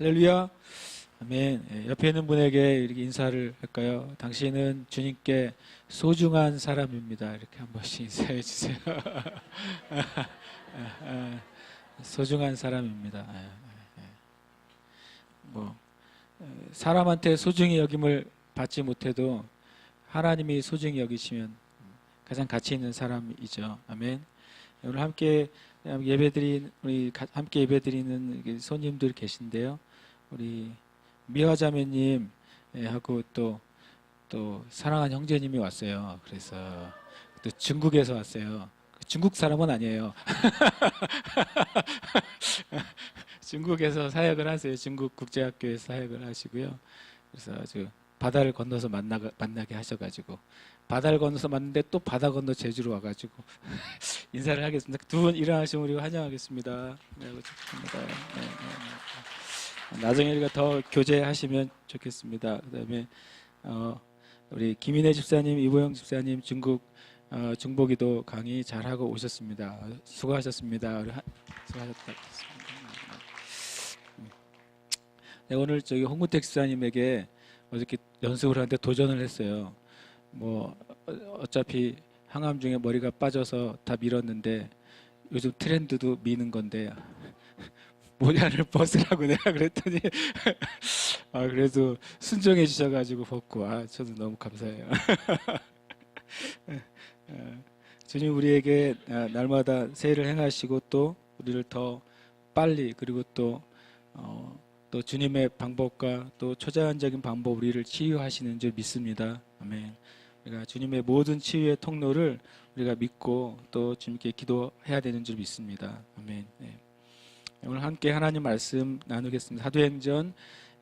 할렐루야. 아멘. 옆에 있는 분에게 이렇게 인사를 할까요? 당신은 주님께 소중한 사람입니다. 이렇게 한 번씩 인사해 주세요. 소중한 사람입니다. 뭐 사람한테 소중히 여김을 받지 못해도 하나님이 소중히 여기시면 가장 가치 있는 사람이죠. 아멘. 오늘 함께 예배드리는 손님들 계신데요. 우리 미화자매님 하고 또 사랑하는 형제님이 왔어요. 그래서 또 중국에서 왔어요. 중국 사람은 아니에요. 중국에서 사역을 하세요. 중국 국제학교에서 사역을 하시고요. 그래서 아주 바다를 건너서 만나게 하셔가지고 바다를 건너서 만났는데 또 바다 건너 제주로 와가지고 인사를 하겠습니다. 두 분 일어나시면 우리 환영하겠습니다. 네, 축하합니다. 네, 네. 나중에 우리가 더 교제하시면 좋겠습니다. 그다음에 우리 김인혜 집사님, 이보영 집사님 중보기도 강의 잘하고 오셨습니다. 수고하셨습니다. 수고하셨다. 네, 오늘 저기 홍문택 집사님에게 어저께 연습을 하는데 도전을 했어요. 뭐 어차피 항암 중에 머리가 빠져서 다 밀었는데 요즘 트렌드도 미는 건데 모자를 벗으라고 내가 그랬더니 그래도 순종해 주셔가지고 벗고 저도 너무 감사해요. 주님 우리에게 날마다 새해를 행하시고 또 우리를 더 빨리 그리고 또 주님의 방법과 또 초자연적인 방법 우리를 치유하시는 줄 믿습니다. 아멘. 우리가 주님의 모든 치유의 통로를 우리가 믿고 또 주님께 기도해야 되는 줄 믿습니다. 아멘. 네. 오늘 함께 하나님 말씀 나누겠습니다. 사도행전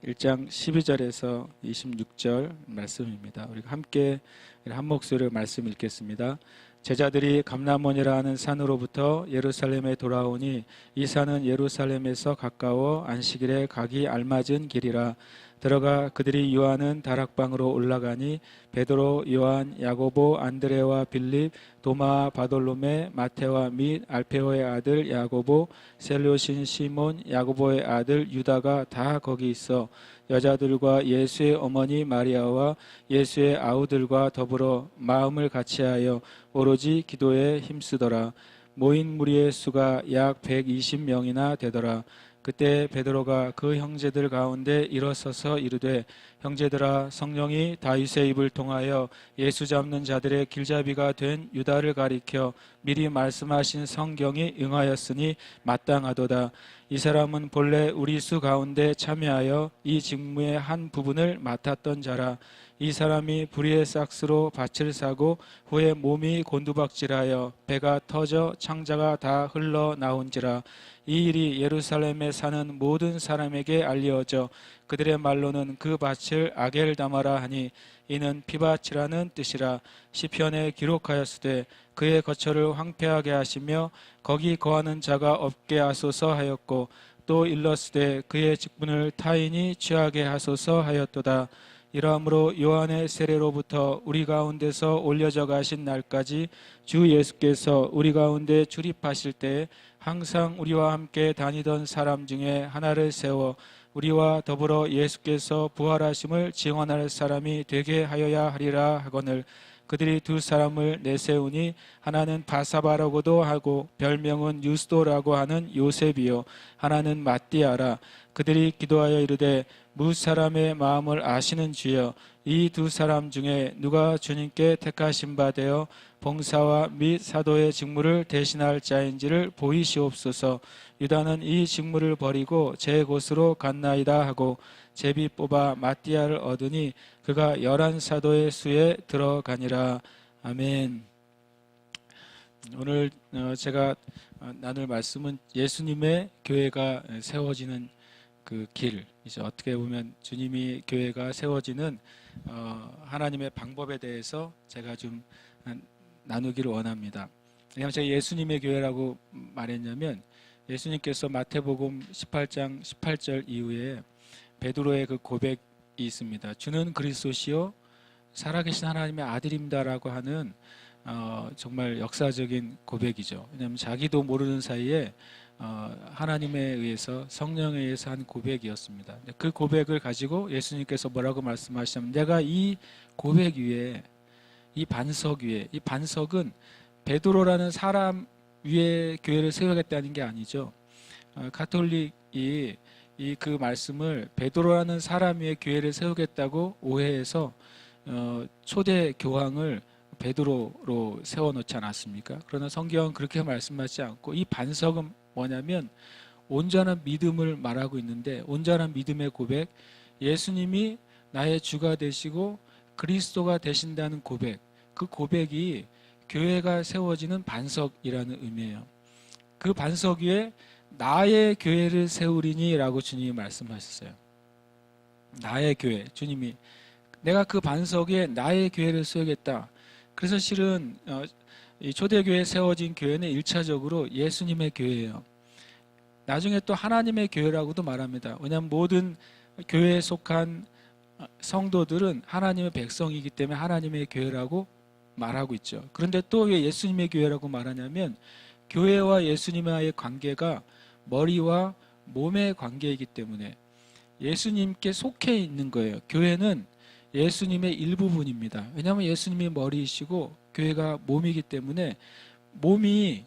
1장 12절에서 26절 말씀입니다. 우리가 함께 한 목소리로 말씀 읽겠습니다. 제자들이 감람원이라 하는 산으로부터 예루살렘에 돌아오니 이 산은 예루살렘에서 가까워 안식일에 가기 알맞은 길이라. 들어가 그들이 유하는 다락방으로 올라가니 베드로, 요한, 야고보, 안드레와 빌립, 도마, 바돌로메, 마테와 및 알페오의 아들 야고보, 셀료신 시몬, 야고보의 아들 유다가 다 거기 있어 여자들과 예수의 어머니 마리아와 예수의 아우들과 더불어 마음을 같이하여 오로지 기도에 힘쓰더라. 모인 무리의 수가 약 120명이나 되더라. 그때 베드로가 그 형제들 가운데 일어서서 이르되 형제들아, 성령이 다윗의 입을 통하여 예수 잡는 자들의 길잡이가 된 유다를 가리켜 미리 말씀하신 성경이 응하였으니 마땅하도다. 이 사람은 본래 우리 수 가운데 참여하여 이 직무의 한 부분을 맡았던 자라. 이 사람이 불의의 삭스로 밭을 사고 후에 몸이 곤두박질하여 배가 터져 창자가 다 흘러나온지라. 이 일이 예루살렘에 사는 모든 사람에게 알려져 그들의 말로는 그 밭을 아겔다마라 하니 이는 피밭이라는 뜻이라. 시편에 기록하였으되 그의 거처를 황폐하게 하시며 거기 거하는 자가 없게 하소서 하였고 또 일렀으되 그의 직분을 타인이 취하게 하소서 하였도다. 이러므로 요한의 세례로부터 우리 가운데서 올려져 가신 날까지 주 예수께서 우리 가운데 출입하실 때에 항상 우리와 함께 다니던 사람 중에 하나를 세워 우리와 더불어 예수께서 부활하심을 증언할 사람이 되게 하여야 하리라 하거늘 그들이 두 사람을 내세우니 하나는 바사바라고도 하고 별명은 유스도라고 하는 요셉이요 하나는 마띠아라. 그들이 기도하여 이르되 무사람의 마음을 아시는 주여 이 두 사람 중에 누가 주님께 택하신 바 되어 봉사와 및 사도의 직무를 대신할 자인지를 보이시옵소서. 유다는 이 직무를 버리고 제 곳으로 갔나이다 하고 제비 뽑아 마띠아를 얻으니 그가 11사도의 수에 들어가니라. 아멘. 오늘 제가 나눌 말씀은 예수님의 교회가 세워지는 그 길, 이제 어떻게 보면 주님이 교회가 세워지는 하나님의 방법에 대해서 제가 좀 나누기를 원합니다. 왜냐하면 제가 예수님의 교회라고 말했냐면 예수님께서 마태복음 18장 18절 이후에 베드로의 그 고백이 있습니다. 주는 그리스도시요 살아계신 하나님의 아들입니다라고 하는 정말 역사적인 고백이죠. 왜냐하면 자기도 모르는 사이에 하나님에 의해서 성령에 의해서 한 고백이었습니다. 그 고백을 가지고 예수님께서 뭐라고 말씀하시냐면 내가 이 고백 위에 이 반석 위에 이 반석은 베드로라는 사람 위에 교회를 세우겠다는 게 아니죠. 가톨릭이 그 말씀을 베드로라는 사람 위에 교회를 세우겠다고 오해해서 초대 교황을 베드로로 세워놓지 않았습니까? 그러나 성경은 그렇게 말씀하지 않고 이 반석은 뭐냐면 온전한 믿음을 말하고 있는데 온전한 믿음의 고백, 예수님이 나의 주가 되시고 그리스도가 되신다는 고백, 그 고백이 교회가 세워지는 반석이라는 의미예요. 그 반석 위에 나의 교회를 세우리니 라고 주님이 말씀하셨어요. 나의 교회, 주님이 내가 그 반석 위에 나의 교회를 세우겠다. 그래서 실은 이 초대교회에 세워진 교회는 1차적으로 예수님의 교회예요. 나중에 또 하나님의 교회라고도 말합니다. 왜냐하면 모든 교회에 속한 성도들은 하나님의 백성이기 때문에 하나님의 교회라고 말하고 있죠. 그런데 또 왜 예수님의 교회라고 말하냐면 교회와 예수님과의 관계가 머리와 몸의 관계이기 때문에 예수님께 속해 있는 거예요. 교회는 예수님의 일부분입니다. 왜냐하면 예수님이 머리이시고 교회가 몸이기 때문에 몸이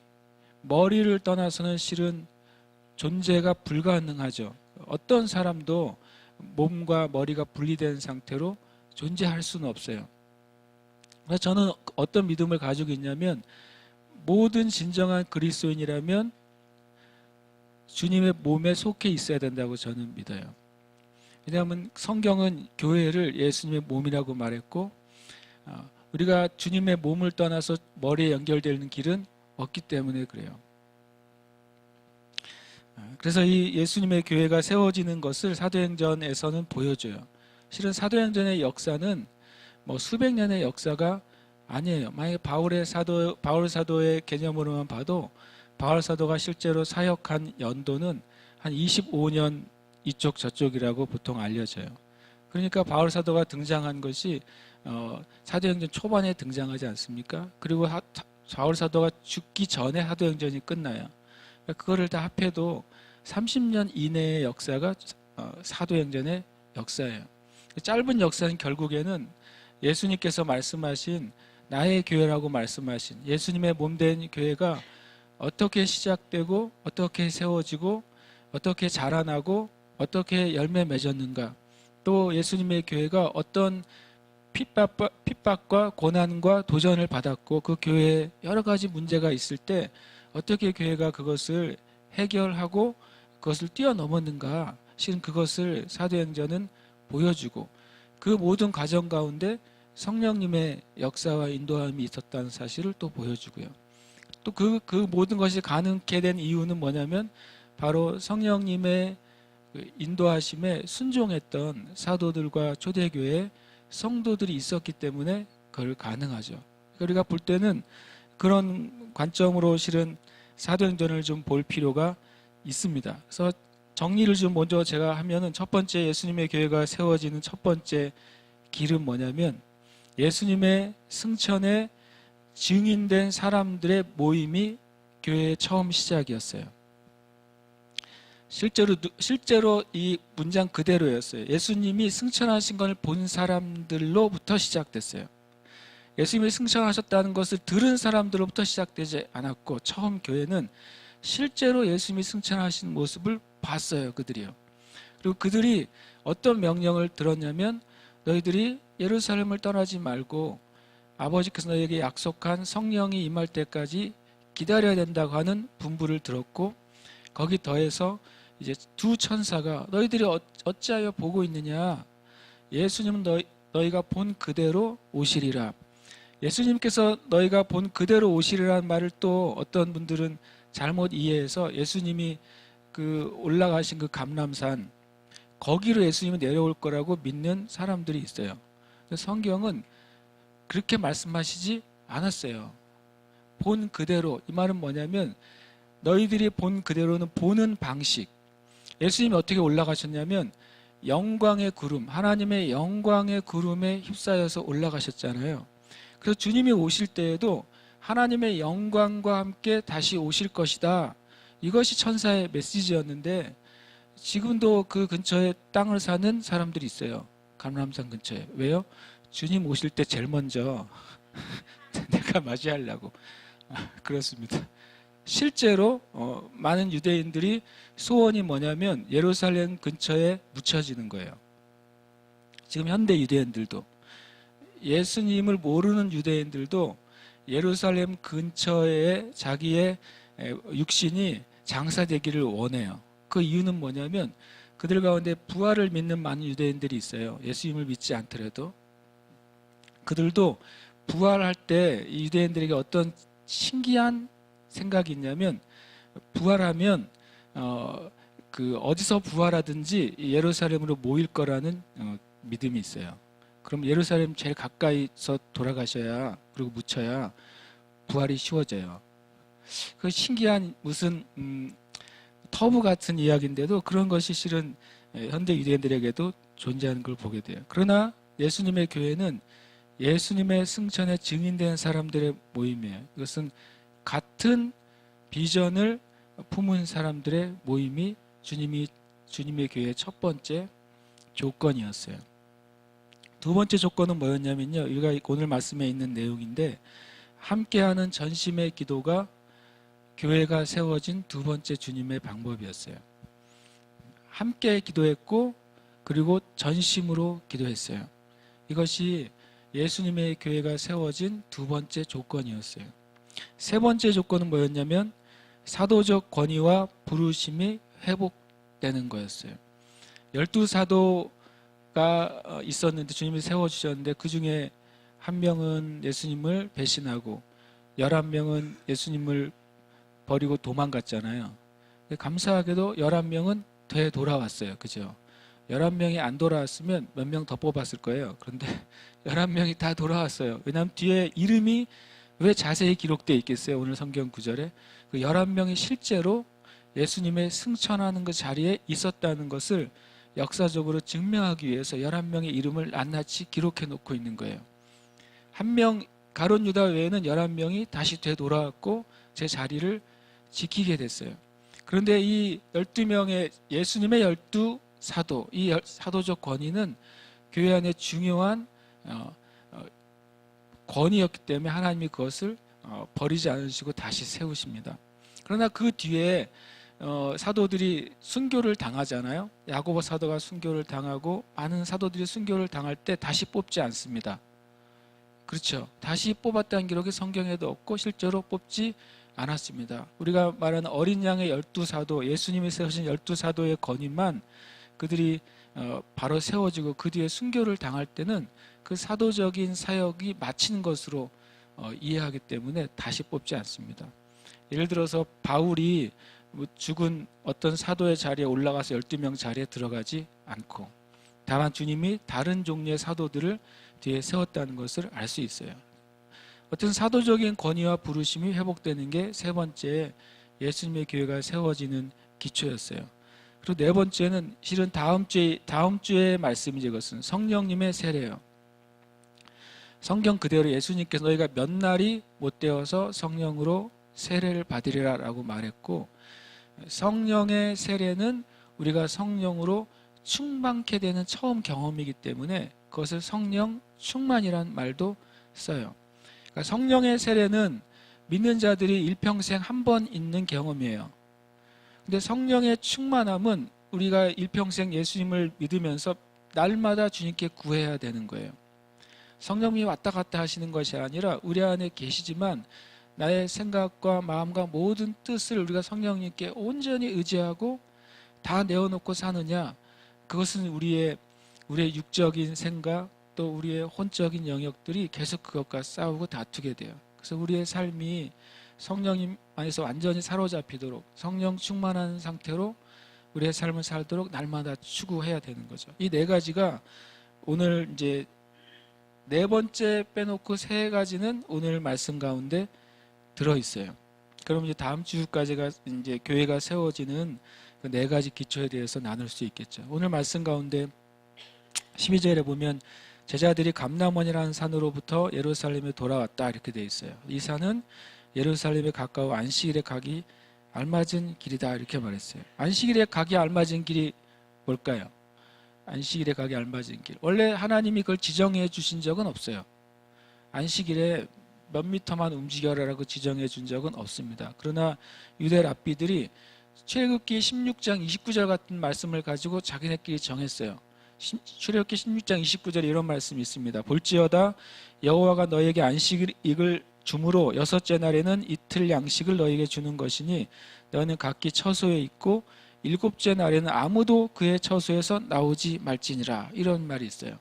머리를 떠나서는 실은 존재가 불가능하죠. 어떤 사람도 몸과 머리가 분리된 상태로 존재할 수는 없어요. 그래서 저는 어떤 믿음을 가지고 있냐면 모든 진정한 그리스도인이라면 주님의 몸에 속해 있어야 된다고 저는 믿어요. 왜냐하면 성경은 교회를 예수님의 몸이라고 말했고 우리가 주님의 몸을 떠나서 머리에 연결되는 길은 없기 때문에 그래요. 그래서 이 예수님의 교회가 세워지는 것을 사도행전에서는 보여줘요. 실은 사도행전의 역사는 뭐 수백 년의 역사가 아니에요. 만약에 바울 사도의 개념으로만 봐도 바울 사도가 실제로 사역한 연도는 한 25년 이쪽 저쪽이라고 보통 알려져요. 그러니까 바울 사도가 등장한 것이 사도행전 초반에 등장하지 않습니까? 그리고 바울 사도가 죽기 전에 사도행전이 끝나요. 그거를 다 합해도 30년 이내의 역사가 사도행전의 역사예요. 짧은 역사는 결국에는 예수님께서 말씀하신 나의 교회라고 말씀하신 예수님의 몸된 교회가 어떻게 시작되고 어떻게 세워지고 어떻게 자라나고 어떻게 열매 맺었는가, 또 예수님의 교회가 어떤 핍박과 고난과 도전을 받았고 그 교회에 여러 가지 문제가 있을 때 어떻게 교회가 그것을 해결하고 그것을 뛰어넘었는가, 실은 그것을 사도행전은 보여주고 그 모든 과정 가운데 성령님의 역사와 인도함이 있었다는 사실을 또 보여주고요. 또 그 모든 것이 가능하게 된 이유는 뭐냐면 바로 성령님의 인도하심에 순종했던 사도들과 초대교회 성도들이 있었기 때문에 그걸 가능하죠. 우리가 볼 때는 그런 관점으로 실은 사도행전을 좀 볼 필요가 있습니다. 그래서 정리를 좀 먼저 제가 하면은 첫 번째 예수님의 교회가 세워지는 첫 번째 길은 뭐냐면 예수님의 승천에 증인된 사람들의 모임이 교회의 처음 시작이었어요. 실제로 이 문장 그대로였어요. 예수님이 승천하신 걸 본 사람들로부터 시작됐어요. 예수님이 승천하셨다는 것을 들은 사람들로부터 시작되지 않았고 처음 교회는 실제로 예수님이 승천하신 모습을 봤어요. 그들이요. 그리고 그들이 어떤 명령을 들었냐면 너희들이 예루살렘을 떠나지 말고 아버지께서 너희에게 약속한 성령이 임할 때까지 기다려야 된다고 하는 분부를 들었고 거기 더해서 이제 두 천사가 너희들이 어찌하여 보고 있느냐, 예수님은 너희가 본 그대로 오시리라. 예수님께서 너희가 본 그대로 오시리라는 말을 또 어떤 분들은 잘못 이해해서 예수님이 그 올라가신 그 감람산 거기로 예수님이 내려올 거라고 믿는 사람들이 있어요. 성경은 그렇게 말씀하시지 않았어요. 본 그대로, 이 말은 뭐냐면 너희들이 본 그대로는 보는 방식. 예수님이 어떻게 올라가셨냐면 영광의 구름, 하나님의 영광의 구름에 휩싸여서 올라가셨잖아요. 그래서 주님이 오실 때에도 하나님의 영광과 함께 다시 오실 것이다, 이것이 천사의 메시지였는데 지금도 그 근처에 땅을 사는 사람들이 있어요. 감람산 근처에. 왜요? 주님 오실 때 제일 먼저 내가 맞이하려고. 그렇습니다. 실제로 많은 유대인들이 소원이 뭐냐면 예루살렘 근처에 묻혀지는 거예요. 지금 현대 유대인들도, 예수님을 모르는 유대인들도 예루살렘 근처에 자기의 육신이 장사되기를 원해요. 그 이유는 뭐냐면 그들 가운데 부활을 믿는 많은 유대인들이 있어요. 예수님을 믿지 않더라도. 그들도 부활할 때 유대인들에게 어떤 신기한 생각이 있냐면, 부활하면 어디서 부활하든지 예루살렘으로 모일 거라는 믿음이 있어요. 그럼 예루살렘 제일 가까이서 돌아가셔야, 그리고 묻혀야 부활이 쉬워져요. 그 신기한 무슨 터부 같은 이야기인데도 그런 것이 실은 현대 유대인들에게도 존재하는 걸 보게 돼요. 그러나 예수님의 교회는 예수님의 승천에 증인된 사람들의 모임이에요. 이것은 같은 비전을 품은 사람들의 모임이 주님의 교회의 첫 번째 조건이었어요. 두 번째 조건은 뭐였냐면요, 우리가 오늘 말씀에 있는 내용인데, 함께하는 전심의 기도가 교회가 세워진 두 번째 주님의 방법이었어요. 함께 기도했고 그리고 전심으로 기도했어요. 이것이 예수님의 교회가 세워진 두 번째 조건이었어요. 세 번째 조건은 뭐였냐면 사도적 권위와 부르심이 회복되는 거였어요. 12사도가 있었는데, 주님이 세워주셨는데 그 중에 한 명은 예수님을 배신하고 11명은 예수님을 버리고 도망갔잖아요. 감사하게도 11명은 되돌아왔어요. 그죠? 11명이 안 돌아왔으면 몇 명 더 뽑았을 거예요. 그런데 11명이 다 돌아왔어요. 왜냐하면 뒤에 이름이 왜 자세히 기록되어 있겠어요? 오늘 성경 구절에. 그 11명이 실제로 예수님의 승천하는 그 자리에 있었다는 것을 역사적으로 증명하기 위해서 11명의 이름을 낱낱이 기록해 놓고 있는 거예요. 한 명, 가룟 유다 외에는 11명이 다시 되돌아왔고 제 자리를 지키게 됐어요. 그런데 이 12명의 예수님의 12사도, 이 사도적 권위는 교회 안에 중요한 권위였기 때문에 하나님이 그것을 버리지 않으시고 다시 세우십니다. 그러나 그 뒤에 사도들이 순교를 당하잖아요. 야고보 사도가 순교를 당하고 많은 사도들이 순교를 당할 때 다시 뽑지 않습니다. 그렇죠. 다시 뽑았다는 기록이 성경에도 없고 실제로 뽑지 않았습니다. 우리가 말하는 어린 양의 12사도, 예수님이 세우신 12사도의 권위만 그들이 바로 세워지고 그 뒤에 순교를 당할 때는 그 사도적인 사역이 마친 것으로 이해하기 때문에 다시 뽑지 않습니다. 예를 들어서 바울이 죽은 어떤 사도의 자리에 올라가서 12명 자리에 들어가지 않고, 다만 주님이 다른 종류의 사도들을 뒤에 세웠다는 것을 알 수 있어요. 어떤 사도적인 권위와 부르심이 회복되는 게 세 번째 예수님의 교회가 세워지는 기초였어요. 그리고 네 번째는 실은 다음 주의 말씀이죠. 이것은 성령님의 세례예요. 성경 그대로 예수님께서 너희가 몇 날이 못 되어서 성령으로 세례를 받으리라 라고 말했고, 성령의 세례는 우리가 성령으로 충만케 되는 처음 경험이기 때문에 그것을 성령 충만이란 말도 써요. 그러니까 성령의 세례는 믿는 자들이 일평생 한 번 있는 경험이에요. 근데 성령의 충만함은 우리가 일평생 예수님을 믿으면서 날마다 주님께 구해야 되는 거예요. 성령님이 왔다 갔다 하시는 것이 아니라 우리 안에 계시지만 나의 생각과 마음과 모든 뜻을 우리가 성령님께 온전히 의지하고 다 내어놓고 사느냐, 그것은 우리의 육적인 생각 또 우리의 혼적인 영역들이 계속 그것과 싸우고 다투게 돼요. 그래서 우리의 삶이 성령님 안에서 완전히 사로잡히도록 성령 충만한 상태로 우리의 삶을 살도록 날마다 추구해야 되는 거죠. 이 네 가지가 오늘 이제 네 번째 빼놓고 세 가지는 오늘 말씀 가운데 들어 있어요. 그럼 이제 다음 주까지가 이제 교회가 세워지는 그 네 가지 기초에 대해서 나눌 수 있겠죠. 오늘 말씀 가운데 12절에 보면 제자들이 감람원이라는 산으로부터 예루살렘에 돌아왔다 이렇게 돼 있어요. 이 산은 예루살렘에 가까워 안식일에 가기 알맞은 길이다 이렇게 말했어요. 안식일에 가기 알맞은 길이 뭘까요? 안식일에 가기 알맞은 길. 원래 하나님이 그걸 지정해 주신 적은 없어요. 안식일에 몇 미터만 움직여라라고 지정해 준 적은 없습니다. 그러나 유대 랍비들이 출애굽기 16장 29절 같은 말씀을 가지고 자기네끼리 정했어요. 출애굽기 16장 29절에 이런 말씀이 있습니다. 볼지어다 여호와가 너에게 안식일을 주므로 여섯째 날에는 이틀 양식을 너에게 주는 것이니 너는 각기 처소에 있고 일곱째 날에는 아무도 그의 처소에서 나오지 말지니라. 이런 말이 있어요.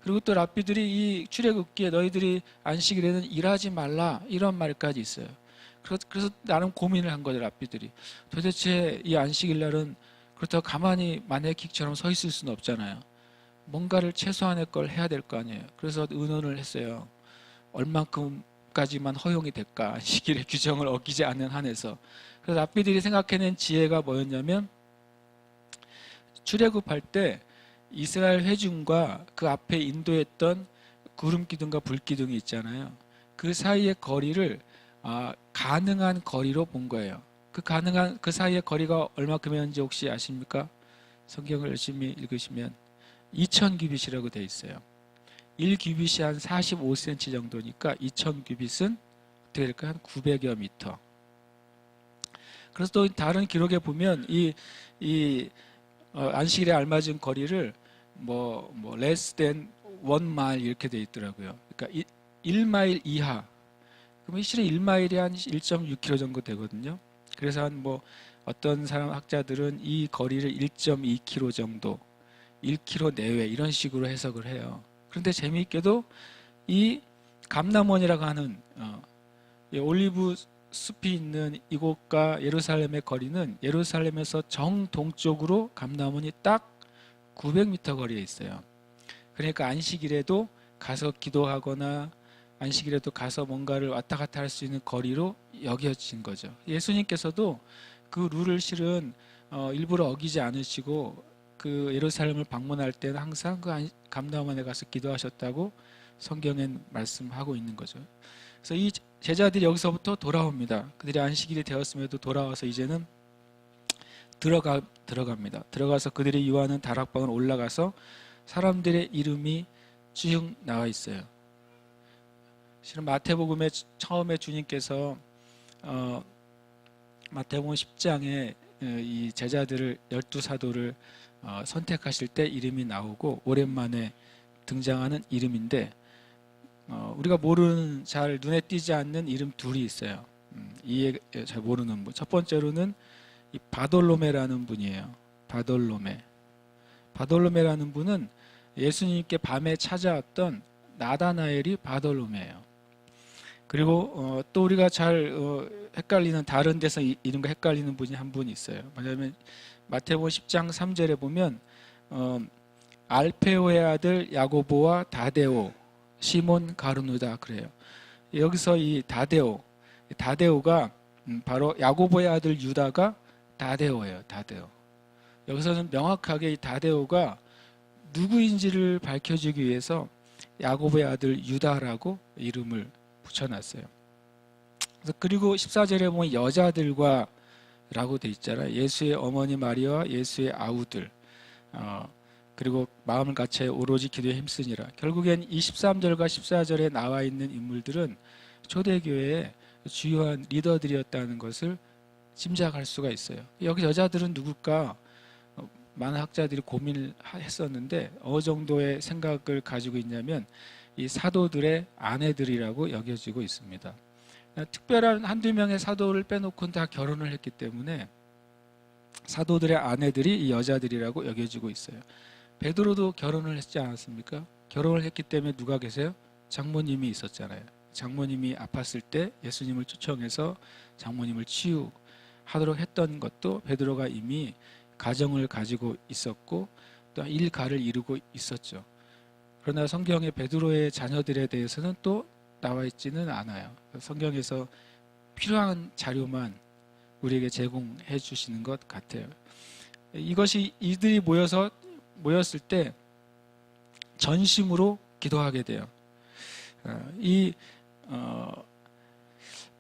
그리고 또 랍비들이 이 출애굽기에 너희들이 안식일에는 일하지 말라 이런 말까지 있어요. 그래서 나름 고민을 한 거죠. 랍비들이 도대체 이 안식일 날은 그렇다고 가만히 마네킹처럼 서 있을 수는 없잖아요. 뭔가를 최소한의 걸 해야 될 거 아니에요. 그래서 의논을 했어요. 얼만큼까지만 허용이 될까? 안식일의 규정을 어기지 않는 한에서. 그래서 랍비들이 생각해낸 지혜가 뭐였냐면 출애굽할 때 이스라엘 회중과 그 앞에 인도했던 구름 기둥과 불 기둥이 있잖아요. 그 사이의 거리를 가능한 거리로 본 거예요. 그 사이의 거리가 얼마큼이었는지 혹시 아십니까? 성경을 열심히 읽으시면 2000규빗이라고 되어 있어요. 1규빗이 한 45cm 정도니까 2000규빗은 어떻게 될까요? 한 900여 미터. 그래서 또 다른 기록에 보면 안식일에 알맞은 거리를 less than 1마일 이렇게 되어 있더라고요. 그러니까 1마일 이하. 그러면 실은 1마일이 한 1.6km 정도 되거든요. 그래서 어떤 사람 학자들은 이 거리를 1.2km 정도, 1km 내외 이런 식으로 해석을 해요. 그런데 재미있게도 이 감람원이라고 하는 올리브 숲이 있는 이곳과 예루살렘의 거리는 예루살렘에서 정동쪽으로 감람원이 딱 900m 거리에 있어요. 그러니까 안식일에도 가서 기도하거나 안식일에도 가서 뭔가를 왔다 갔다 할 수 있는 거리로 여겨진 거죠. 예수님께서도 그 룰을 실은 일부러 어기지 않으시고 그 예루살렘을 방문할 때는 항상 그 감람원에 가서 기도하셨다고 성경엔 말씀하고 있는 거죠. 그래서 이 제자들이 여기서부터 돌아옵니다. 그들이 안식일이 되었음에도 돌아와서 이제는 들어갑니다. 들어가서 그들이 유하는 다락방을 올라가서 사람들의 이름이 쭉 나와 있어요. 실은 마태복음에 처음에 주님께서 마태복음 10장에 이 제자들을 12사도를 선택하실 때 이름이 나오고 오랜만에 등장하는 이름인데 우리가 모르는 잘 눈에 띄지 않는 이름 둘이 있어요. 이해 잘 모르는 분. 첫 번째로는 이 바돌로메라는 분이에요. 바돌로메라는 분은 예수님께 밤에 찾아왔던 나다나엘이 바돌로메예요. 그리고 또 우리가 잘 헷갈리는 다른 데서 이름과 헷갈리는 분이 한 분 있어요. 뭐냐면 마태복음 10장 3절에 보면 알페오의 아들 야고보와 다데오, 시몬 가르누다 그래요. 여기서 이 다데오가 바로 야고보의 아들 유다가 다데오예요. 다데오. 여기서는 명확하게 이 다데오가 누구인지를 밝혀주기 위해서 야고보의 아들 유다라고 이름을 붙여놨어요. 그리고 14절에 보면 여자들과 라고 돼 있잖아요. 예수의 어머니 마리아와 예수의 아우들, 그리고 마음을 같이 오로지 기도에 힘쓰니라. 결국엔 23절과 14절에 나와 있는 인물들은 초대교회의 주요한 리더들이었다는 것을 짐작할 수가 있어요. 여기 여자들은 누굴까? 많은 학자들이 고민을 했었는데 어느 정도의 생각을 가지고 있냐면 이 사도들의 아내들이라고 여겨지고 있습니다. 특별한 한두 명의 사도를 빼놓고는 다 결혼을 했기 때문에 사도들의 아내들이 이 여자들이라고 여겨지고 있어요. 베드로도 결혼을 했지 않았습니까? 결혼을 했기 때문에 누가 계세요? 장모님이 있었잖아요. 장모님이 아팠을 때 예수님을 초청해서 장모님을 치유하도록 했던 것도 베드로가 이미 가정을 가지고 있었고 또 일가를 이루고 있었죠. 그러나 성경에 베드로의 자녀들에 대해서는 또 나와 있지는 않아요. 성경에서 필요한 자료만 우리에게 제공해 주시는 것 같아요. 이것이 이들이 모였을 때 전심으로 기도하게 돼요.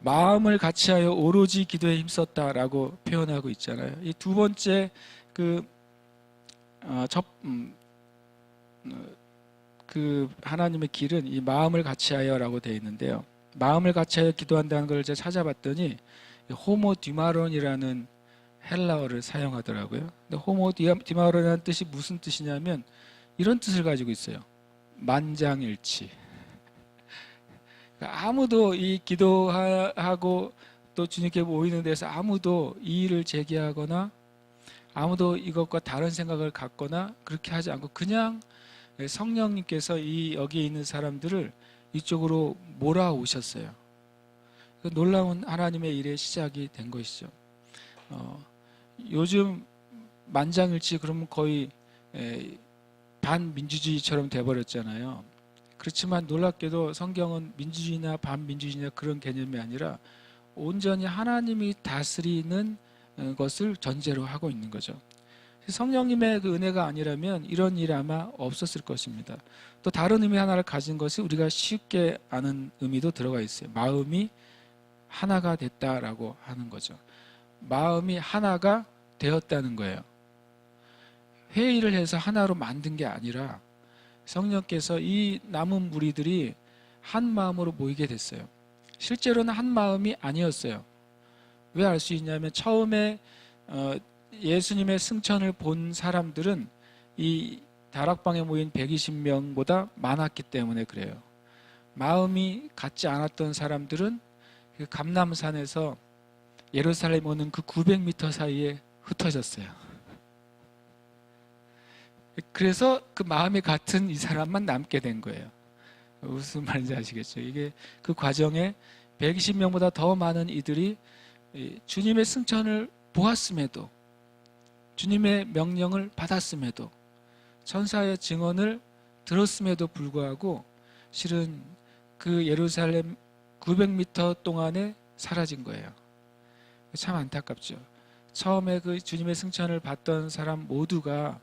마음을 같이하여 오로지 기도에 힘썼다라고 표현하고 있잖아요. 이 두 번째 그 하나님의 길은 이 마음을 같이하여라고 되어 있는데요. 마음을 같이하여 기도한다는 걸 제가 찾아봤더니 호모 디마론이라는 헬라어를 사용하더라고요. 근데 호모 디마론이라는 뜻이 무슨 뜻이냐면 이런 뜻을 가지고 있어요. 만장일치. 아무도 이 기도하고 또 주님께 모이는 데서 아무도 이의를 제기하거나 아무도 이것과 다른 생각을 갖거나 그렇게 하지 않고 그냥 성령님께서 이 여기에 있는 사람들을 이쪽으로 몰아오셨어요. 놀라운 하나님의 일의 시작이 된 것이죠. 요즘 만장일치 그러면 거의 반민주주의처럼 돼버렸잖아요. 그렇지만 놀랍게도 성경은 민주주의나 반민주주의나 그런 개념이 아니라 온전히 하나님이 다스리는 것을 전제로 하고 있는 거죠. 성령님의 그 은혜가 아니라면 이런 일이 아마 없었을 것입니다. 또 다른 의미 하나를 가진 것이 우리가 쉽게 아는 의미도 들어가 있어요. 마음이 하나가 됐다라고 하는 거죠. 마음이 하나가 되었다는 거예요. 회의를 해서 하나로 만든 게 아니라 성령께서 이 남은 무리들이 한 마음으로 모이게 됐어요. 실제로는 한 마음이 아니었어요. 왜 알 수 있냐면 처음에 예수님의 승천을 본 사람들은 이 다락방에 모인 120명보다 많았기 때문에 그래요. 마음이 같지 않았던 사람들은 그 감람산에서 예루살렘 오는 그 900m 사이에 흩어졌어요. 그래서 그 마음이 같은 이 사람만 남게 된 거예요. 무슨 말인지 아시겠죠? 이게 그 과정에 120명보다 더 많은 이들이 주님의 승천을 보았음에도 주님의 명령을 받았음에도 천사의 증언을 들었음에도 불구하고 실은 그 예루살렘 900m 동안에 사라진 거예요. 참 안타깝죠. 처음에 그 주님의 승천을 받던 사람 모두가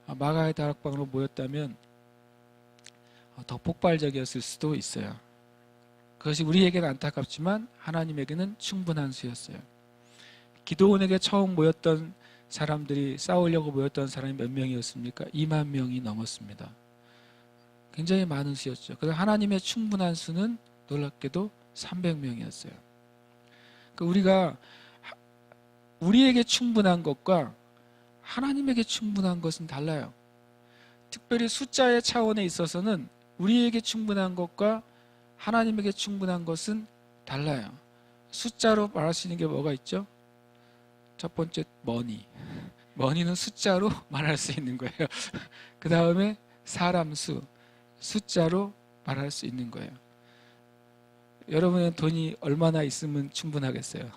마가의 다락방으로 모였다면 더 폭발적이었을 수도 있어요. 그것이 우리에게는 안타깝지만 하나님에게는 충분한 수였어요. 기도원에게 처음 모였던 사람들이 싸우려고 모였던 사람이 몇 명이었습니까? 2만 명이 넘었습니다. 굉장히 많은 수였죠. 그래서 하나님의 충분한 수는 놀랍게도 300명이었어요. 우리가 우리에게 충분한 것과 하나님에게 충분한 것은 달라요. 특별히 숫자의 차원에 있어서는 우리에게 충분한 것과 하나님에게 충분한 것은 달라요. 숫자로 말할 수 있는 게 뭐가 있죠? 첫 번째 머니. 머니는 숫자로 말할 수 있는 거예요. 그 다음에 사람 수. 숫자로 말할 수 있는 거예요. 여러분의 돈이 얼마나 있으면 충분하겠어요?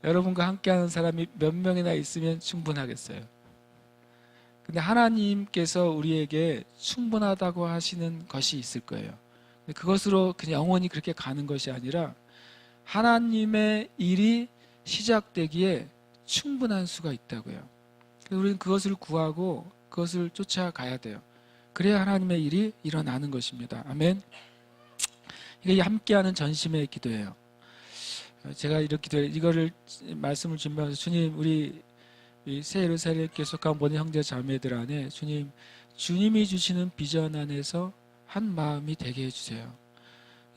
여러분과 함께하는 사람이 몇 명이나 있으면 충분하겠어요? 근데 하나님께서 우리에게 충분하다고 하시는 것이 있을 거예요. 그것으로 그냥 영원히 그렇게 가는 것이 아니라 하나님의 일이 시작되기에 충분한 수가 있다고요. 우리는 그것을 구하고 그것을 쫓아가야 돼요. 그래야 하나님의 일이 일어나는 것입니다. 아멘. 이게 함께하는 전심의 기도예요. 제가 이렇게 이거를 말씀을 준비하면서 주님, 우리 새 예루살렘 교회 속한 모든 형제 자매들 안에 주님이 주시는 비전 안에서 한 마음이 되게 해주세요.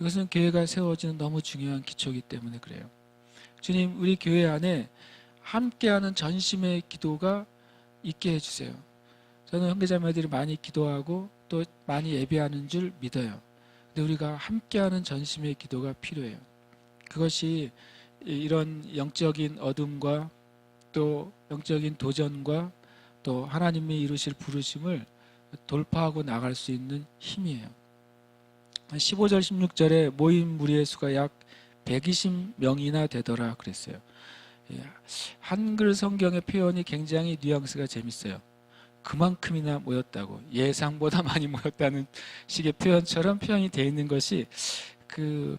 이것은 교회가 세워지는 너무 중요한 기초이기 때문에 그래요. 주님, 우리 교회 안에 함께하는 전심의 기도가 있게 해주세요. 저는 형제 자매들이 많이 기도하고 또 많이 예배하는 줄 믿어요. 근데 우리가 함께하는 전심의 기도가 필요해요. 그것이 이런 영적인 어둠과 또 영적인 도전과 또 하나님이 이루실 부르심을 돌파하고 나갈 수 있는 힘이에요. 15절 16절에 모인 무리의 수가 약 120명이나 되더라 그랬어요. 한글 성경의 표현이 굉장히 뉘앙스가 재밌어요. 그만큼이나 모였다고, 예상보다 많이 모였다는 식의 표현처럼 표현이 되어 있는 것이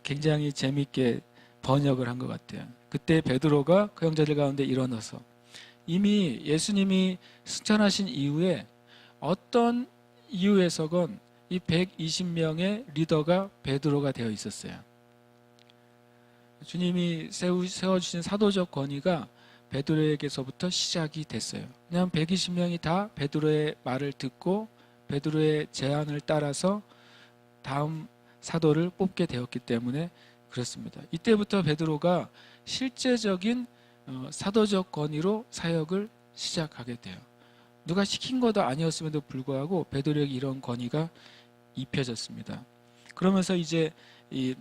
굉장히 재밌게 번역을 한 것 같아요. 그때 베드로가 그 형제들 가운데 일어나서 이미 예수님이 승천하신 이후에 어떤 이유에서건 이 120명의 리더가 베드로가 되어 있었어요. 주님이 세워주신 사도적 권위가 베드로에게서부터 시작이 됐어요. 그냥 120명이 다 베드로의 말을 듣고 베드로의 제안을 따라서 다음 사도를 뽑게 되었기 때문에 그렇습니다. 이때부터 베드로가 실제적인 사도적 권위로 사역을 시작하게 돼요. 누가 시킨 것도 아니었음에도 불구하고 베드로에게 이런 권위가 입혀졌습니다. 그러면서 이제 이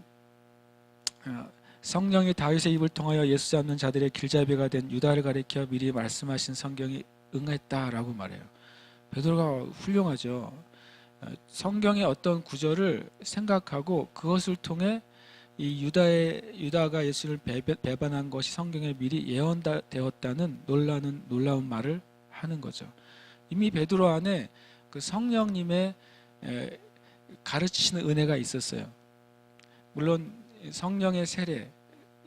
성령이 다윗의 입을 통하여 예수 잡는 자들의 길잡이가 된 유다를 가리켜 미리 말씀하신 성경이 응했다라고 말해요. 베드로가 훌륭하죠. 성경의 어떤 구절을 생각하고 그것을 통해 이 유다가 예수를 배반한 것이 성경에 미리 예언되었다는 놀라운 말을 하는 거죠. 이미 베드로 안에 그 성령님의 가르치시는 은혜가 있었어요. 물론 성령의 세례,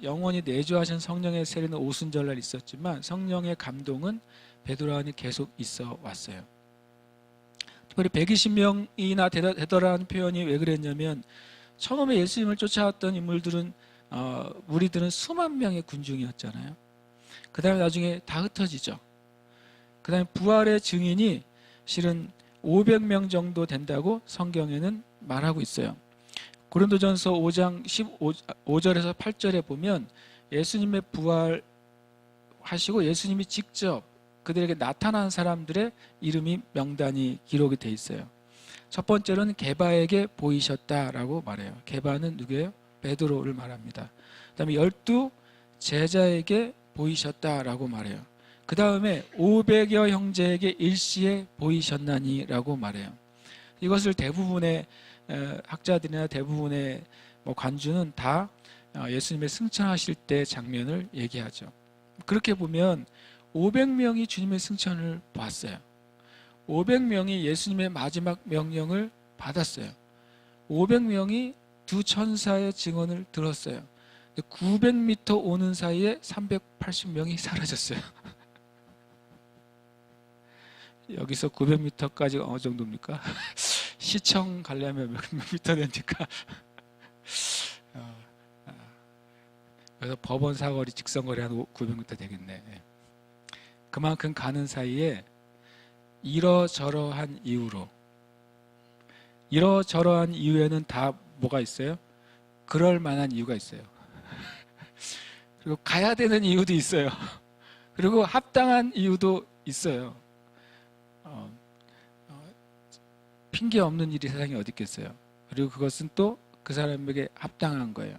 영원히 내주하신 성령의 세례는 오순절날 있었지만 성령의 감동은 베드로 안에 계속 있어 왔어요. 특별히 120명이나 되더라는 표현이 왜 그랬냐면 처음에 예수님을 쫓아왔던 무리들은 수만 명의 군중이었잖아요. 그 다음에 나중에 다 흩어지죠. 그 다음에 부활의 증인이 실은 500명 정도 된다고 성경에는 말하고 있어요. 고린도전서 5장 15절에서 8절에 보면 예수님의 부활하시고 예수님이 직접 그들에게 나타난 사람들의 이름이 명단이 기록이 돼 있어요. 첫 번째로는 게바에게 보이셨다라고 말해요. 게바는 누구예요? 베드로를 말합니다. 그 다음에 12 제자에게 보이셨다라고 말해요. 그 다음에 500여 형제에게 일시에 보이셨나니라고 말해요. 이것을 대부분의 학자들이나 대부분의 관주는 다 예수님의 승천하실 때 장면을 얘기하죠. 그렇게 보면 500명이 주님의 승천을 봤어요. 500명이 예수님의 마지막 명령을 받았어요. 500명이 두 천사의 증언을 들었어요. 900m 오는 사이에 380명이 사라졌어요. 여기서 900m까지가 어느 정도입니까? 시청 가려면 몇 미터 됩니까? 그래서 법원 사거리, 직선거리 한 900m 되겠네. 그만큼 가는 사이에 이러저러한 이유에는 다 뭐가 있어요? 그럴 만한 이유가 있어요. 그리고 가야 되는 이유도 있어요. 그리고 합당한 이유도 있어요. 핑계 없는 일이 세상에 어디 있겠어요. 그리고 그것은 또 그 사람에게 합당한 거예요.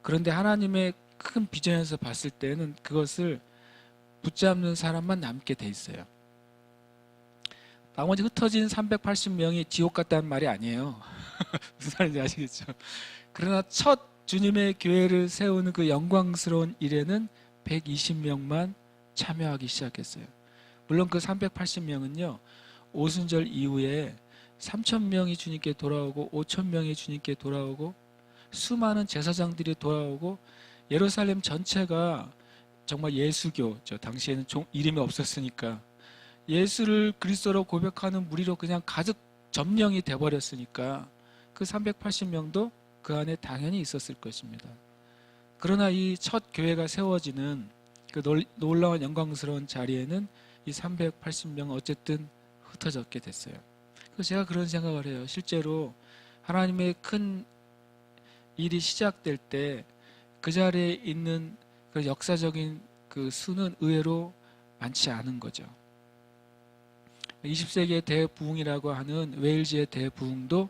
그런데 하나님의 큰 비전에서 봤을 때는 그것을 붙잡는 사람만 남게 돼 있어요. 나머지 흩어진 380명이 지옥 갔다는 말이 아니에요. 무슨 말인지 아시겠죠? 그러나 첫 주님의 교회를 세우는 그 영광스러운 일에는 120명만 참여하기 시작했어요. 물론 그 380명은요, 오순절 이후에 3,000명이 주님께 돌아오고 5,000명이 주님께 돌아오고 수많은 제사장들이 돌아오고 예루살렘 전체가 정말 예수교죠. 당시에는 이름이 없었으니까 예수를 그리스도로 고백하는 무리로 그냥 가득 점령이 돼버렸으니까 그 380명도 그 안에 당연히 있었을 것입니다. 그러나 이 첫 교회가 세워지는 그 놀라운 영광스러운 자리에는 이 380명은 어쨌든 흩어졌게 됐어요. 그래서 제가 그런 생각을 해요. 실제로 하나님의 큰 일이 시작될 때 그 자리에 있는 그 역사적인 그 수는 의외로 많지 않은 거죠. 20세기의 대부흥이라고 하는 웨일즈의 대부흥도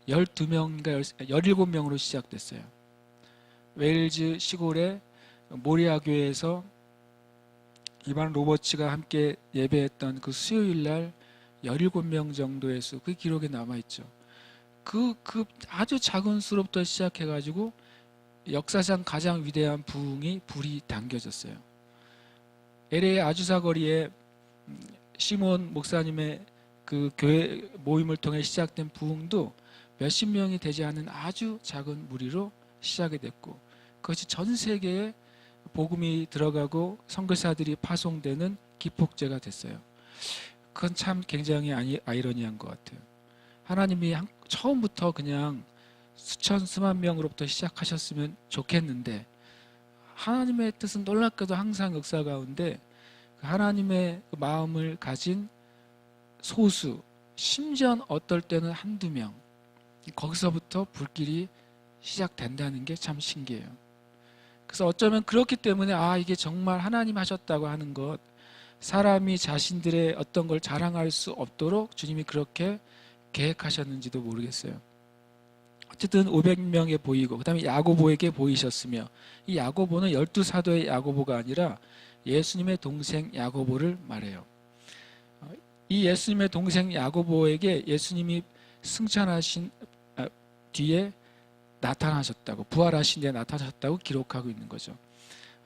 12명인가 17명으로 시작됐어요. 웨일즈 시골의 모리아 교회에서 이반 로버츠가 함께 예배했던 그 수요일 날 17명 정도의 수, 그 기록에 남아있죠. 그 아주 작은 수로부터 시작해가지고 역사상 가장 위대한 부흥이 불이 당겨졌어요. LA 아주사 거리에 시몬 목사님의 그 교회 모임을 통해 시작된 부흥도 몇십 명이 되지 않은 아주 작은 무리로 시작이 됐고, 그것이 전 세계에 복음이 들어가고 선교사들이 파송되는 기폭제가 됐어요. 그건 참 굉장히 아이러니한 것 같아요. 하나님이 처음부터 그냥 수천 수만 명으로부터 시작하셨으면 좋겠는데 하나님의 뜻은 놀랍게도 항상 역사 가운데 하나님의 마음을 가진 소수, 심지어 어떨 때는 한두 명, 거기서부터 불길이 시작된다는 게 참 신기해요. 그래서 어쩌면 그렇기 때문에 이게 정말 하나님 하셨다고 하는 것, 사람이 자신들의 어떤 걸 자랑할 수 없도록 주님이 그렇게 계획하셨는지도 모르겠어요. 어쨌든 500명에 보이고 그 다음에 야고보에게 보이셨으며, 이 야고보는 12사도의 야고보가 아니라 예수님의 동생 야고보를 말해요. 이 예수님의 동생 야고보에게 예수님이 승천하신 뒤에 나타나셨다고, 부활하신 뒤에 나타나셨다고 기록하고 있는 거죠.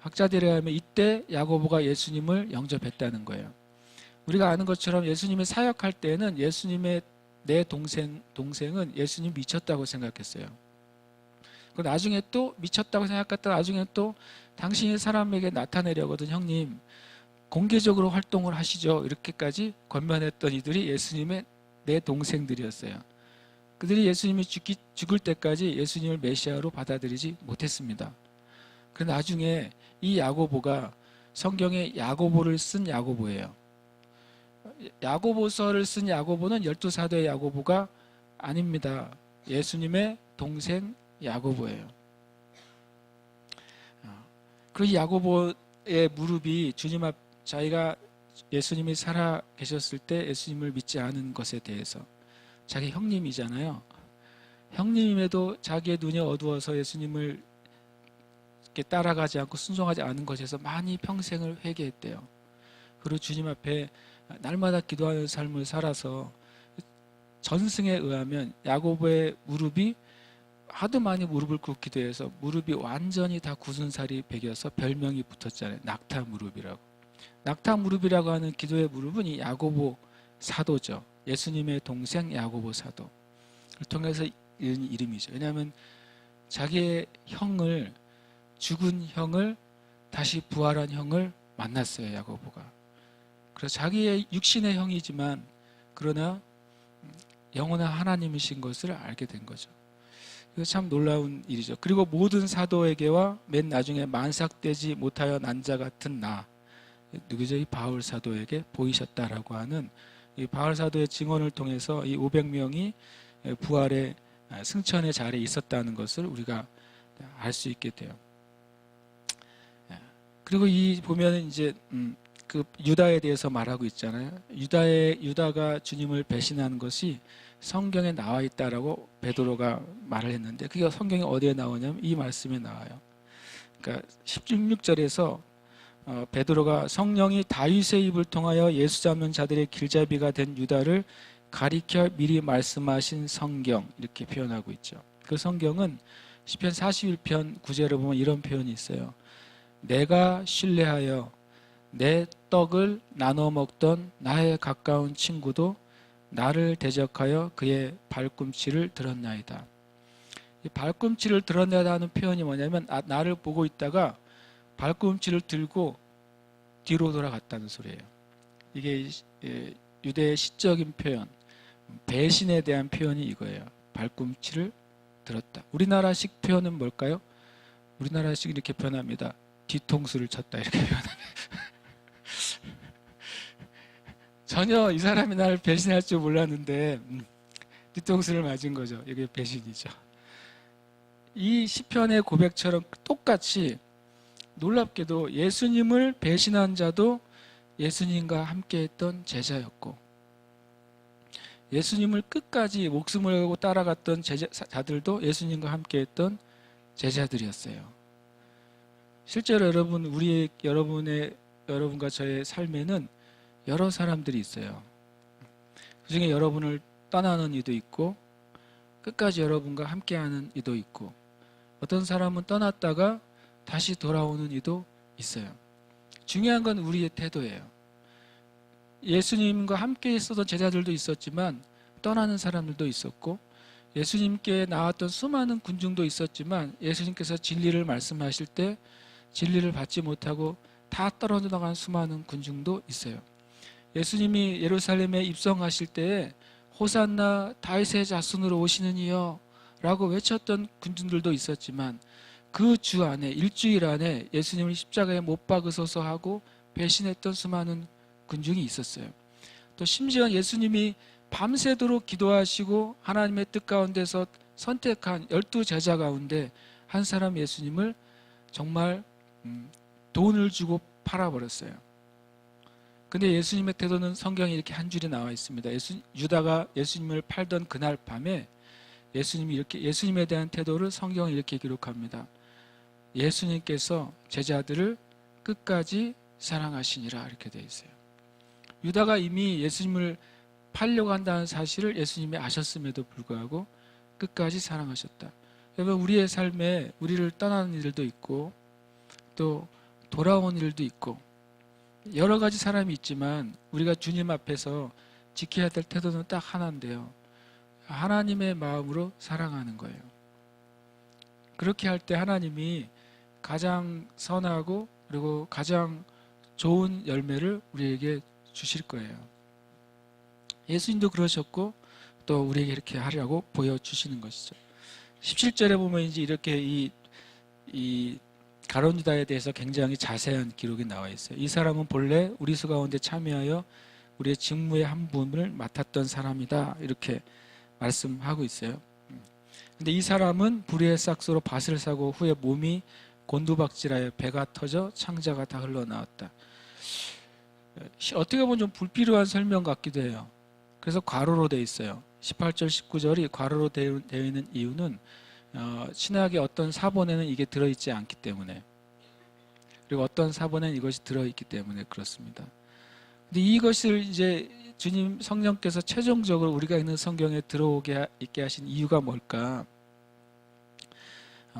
학자들에 의하면 이때 야고보가 예수님을 영접했다는 거예요. 우리가 아는 것처럼 예수님이 사역할 때는 예수님의 내 동생은 예수님 미쳤다고 생각했어요. 나중에 또 미쳤다고 생각했다 나중에 또 당신이 사람에게 나타내려거든 형님 공개적으로 활동을 하시죠. 이렇게까지 권면했던 이들이 예수님의 내 동생들이었어요. 그들이 예수님이 죽을 때까지 예수님을 메시아로 받아들이지 못했습니다. 그런데 나중에 이 야고보가 성경에 야고보를 쓴 야고보예요. 야고보서를 쓴 야고보는 12사도의 야고보가 아닙니다. 예수님의 동생 야고보예요. 그 야고보의 무릎이 주님 앞, 자기가 예수님이 살아 계셨을 때 예수님을 믿지 않은 것에 대해서, 자기 형님이잖아요. 형님임에도 자기의 눈이 어두워서 예수님을 이렇게 따라가지 않고 순종하지 않은 것에서 많이 평생을 회개했대요. 그리고 주님 앞에 날마다 기도하는 삶을 살아서 전승에 의하면 야고보의 무릎이 하도 많이 무릎을 꿇고 기도해서 무릎이 완전히 다 굳은 살이 배겨서 별명이 붙었잖아요. 낙타 무릎이라고. 낙타 무릎이라고 하는 기도의 무릎은 이 야고보 사도죠. 예수님의 동생 야고보 사도를 통해서 이런 이름이죠. 왜냐하면 자기의 형을, 죽은 형을 다시 부활한 형을 만났어요. 야고보가. 그래서 자기의 육신의 형이지만 그러나 영원한 하나님이신 것을 알게 된 거죠. 이거 참 놀라운 일이죠. 그리고 모든 사도에게와 맨 나중에 만삭되지 못하여 난 자 같은 나, 누구죠? 이 바울 사도에게 보이셨다라고 하는 이 바울 사도의 증언을 통해서 이 500명이 부활의 승천의 자리에 있었다는 것을 우리가 알 수 있게 돼요. 그리고 이 보면은 이제 그 유다에 대해서 말하고 있잖아요. 유다가 주님을 배신하는 것이 성경에 나와 있다라고 베드로가 말을 했는데 그게 성경에 어디에 나오냐면 이 말씀에 나와요. 그러니까 16절에서 베드로가 성령이 다윗의 입을 통하여 예수 잡는 자들의 길잡이가 된 유다를 가리켜 미리 말씀하신 성경, 이렇게 표현하고 있죠. 그 성경은 시편 41편 9절에 보면 이런 표현이 있어요. 내가 신뢰하여 내 떡을 나눠 먹던 나의 가까운 친구도 나를 대적하여 그의 발꿈치를 들었나이다. 이 발꿈치를 들었나이다는 표현이 뭐냐면 나를 보고 있다가 발꿈치를 들고 뒤로 돌아갔다는 소리예요. 이게 유대의 시적인 표현, 배신에 대한 표현이 이거예요. 발꿈치를 들었다. 우리나라식 표현은 뭘까요? 우리나라식 이렇게 표현합니다. 뒤통수를 쳤다, 이렇게 표현합니다. 전혀 이 사람이 나를 배신할 줄 몰랐는데 뒤통수를 맞은 거죠. 이게 배신이죠. 이 시편의 고백처럼 똑같이 놀랍게도 예수님을 배신한 자도 예수님과 함께했던 제자였고, 예수님을 끝까지 목숨을 걸고 따라갔던 자들도 예수님과 함께했던 제자들이었어요. 실제로 여러분과 저의 삶에는 여러 사람들이 있어요. 그중에 여러분을 떠나는 이도 있고 끝까지 여러분과 함께하는 이도 있고, 어떤 사람은 떠났다가 다시 돌아오는 이도 있어요. 중요한 건 우리의 태도예요. 예수님과 함께 있었던 제자들도 있었지만 떠나는 사람들도 있었고, 예수님께 나왔던 수많은 군중도 있었지만 예수님께서 진리를 말씀하실 때 진리를 받지 못하고 다 떨어져 나간 수많은 군중도 있어요. 예수님이 예루살렘에 입성하실 때에 호산나 다윗의 자손으로 오시는 이여 라고 외쳤던 군중들도 있었지만 그 주 안에 일주일 안에 예수님을 십자가에 못 박으소서 하고 배신했던 수많은 군중이 있었어요. 또 심지어 예수님이 밤새도록 기도하시고 하나님의 뜻 가운데서 선택한 12제자 가운데 한 사람 예수님을 정말 돈을 주고 팔아버렸어요. 근데 예수님의 태도는 성경에 이렇게 한 줄이 나와 있습니다. 유다가 예수님을 팔던 그날 밤에 예수님에 대한 태도를 성경에 이렇게 기록합니다. 예수님께서 제자들을 끝까지 사랑하시니라 이렇게 되어 있어요. 유다가 이미 예수님을 팔려고 한다는 사실을 예수님이 아셨음에도 불구하고 끝까지 사랑하셨다. 여러분, 우리의 삶에 우리를 떠나는 일도 있고 또 돌아온 일도 있고 여러 가지 사람이 있지만 우리가 주님 앞에서 지켜야 될 태도는 딱 하나인데요. 하나님의 마음으로 사랑하는 거예요. 그렇게 할 때 하나님이 가장 선하고 그리고 가장 좋은 열매를 우리에게 주실 거예요. 예수님도 그러셨고 또 우리에게 이렇게 하려고 보여주시는 것이죠. 17절에 보면 이제 이렇게 이 가룟 유다에 대해서 굉장히 자세한 기록이 나와 있어요. 이 사람은 본래 우리 수 가운데 참여하여 우리의 직무의 한 부분을 맡았던 사람이다 이렇게 말씀하고 있어요. 근데 이 사람은 불의의 싹수로 밭을 사고 후에 몸이 곤두박질하여 배가 터져 창자가 다 흘러나왔다. 어떻게 보면 좀 불필요한 설명 같기도 해요. 그래서 괄호로 되어 있어요. 18절 19절이 괄호로 되어 있는 이유는 신학의 어떤 사본에는 이게 들어있지 않기 때문에, 그리고 어떤 사본에는 이것이 들어있기 때문에 그렇습니다. 근데 이것을 이제 주님 성령께서 최종적으로 우리가 있는 성경에 들어오게 있게 하신 이유가 뭘까?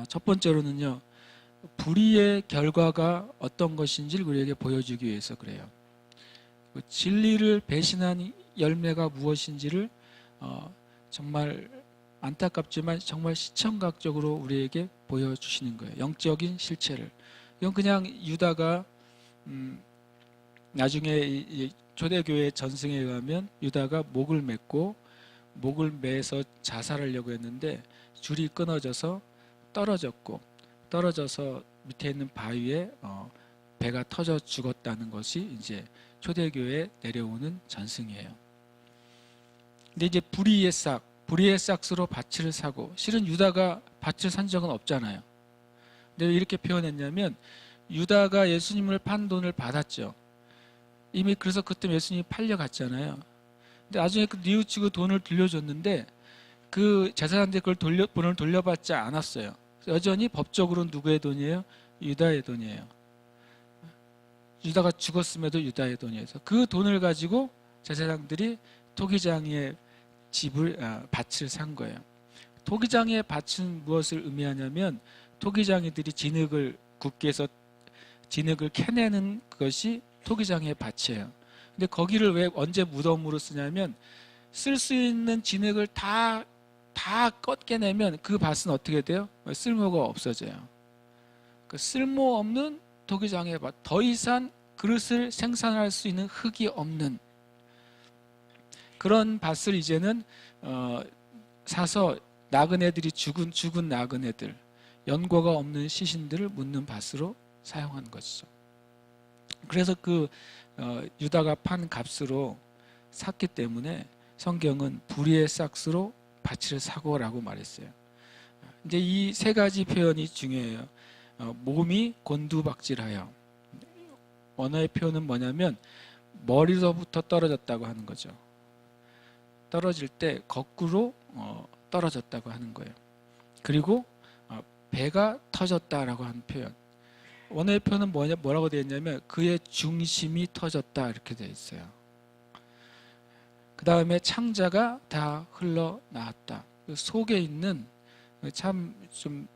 첫 번째로는요, 불의의 결과가 어떤 것인지를 우리에게 보여주기 위해서 그래요. 진리를 배신한 열매가 무엇인지를 정말 안타깝지만 정말 시청각적으로 우리에게 보여주시는 거예요. 영적인 실체를. 이건 그냥 유다가 나중에 초대교회 전승에 의하면 유다가 목을 맸고 목을 매서 자살하려고 했는데 줄이 끊어져서 떨어져서 밑에 있는 바위에 배가 터져 죽었다는 것이 이제 초대교회에 내려오는 전승이에요. 근데 이제 불의의 싹스로 밭을 사고, 실은 유다가 밭을 산 적은 없잖아요. 근데 왜 이렇게 표현했냐면 유다가 예수님을 판 돈을 받았죠. 이미 그래서 그때 예수님이 팔려갔잖아요. 근데 나중에 그 뉘우치고 돈을 돌려줬는데 그 제사장들이 그걸 돈을 돌려받지 않았어요. 여전히 법적으로는 누구의 돈이에요? 유다의 돈이에요. 유다가 죽었음에도 유다의 돈이에요. 그 돈을 가지고 제사장들이 토기장의 밭을 산 거예요. 토기장의 밭은 무엇을 의미하냐면 토기장이들이 진흙을 굽게 해서 진흙을 캐내는 것이 토기장의 밭이에요. 근데 거기를 왜 언제 무덤으로 쓰냐면 쓸 수 있는 진흙을 다 꺾여내면 그 밭은 어떻게 돼요? 쓸모가 없어져요. 그 쓸모없는 토기장의 밭, 더 이상 그릇을 생산할 수 있는 흙이 없는 그런 밭을 이제는 사서 나그네들이 죽은 나그네들, 연고가 없는 시신들을 묻는 밭으로 사용한 것이죠. 그래서 유다가 판 값으로 샀기 때문에 성경은 불의의 싹스로 밭을 사고라고 말했어요. 이제 이 세 가지 표현이 중요해요. 몸이 곤두박질하여. 언어의 표현은 뭐냐면 머리로부터 떨어졌다고 하는 거죠. 떨어질 때 거꾸로 떨어졌다고 하는 거예요. 그리고 배가 터졌다라고 하는 표현. 원어의 표현은 뭐라고 되어 있냐면 그의 중심이 터졌다 이렇게 되어 있어요. 그 다음에 창자가 다 흘러나왔다. 그 속에 있는 참 좀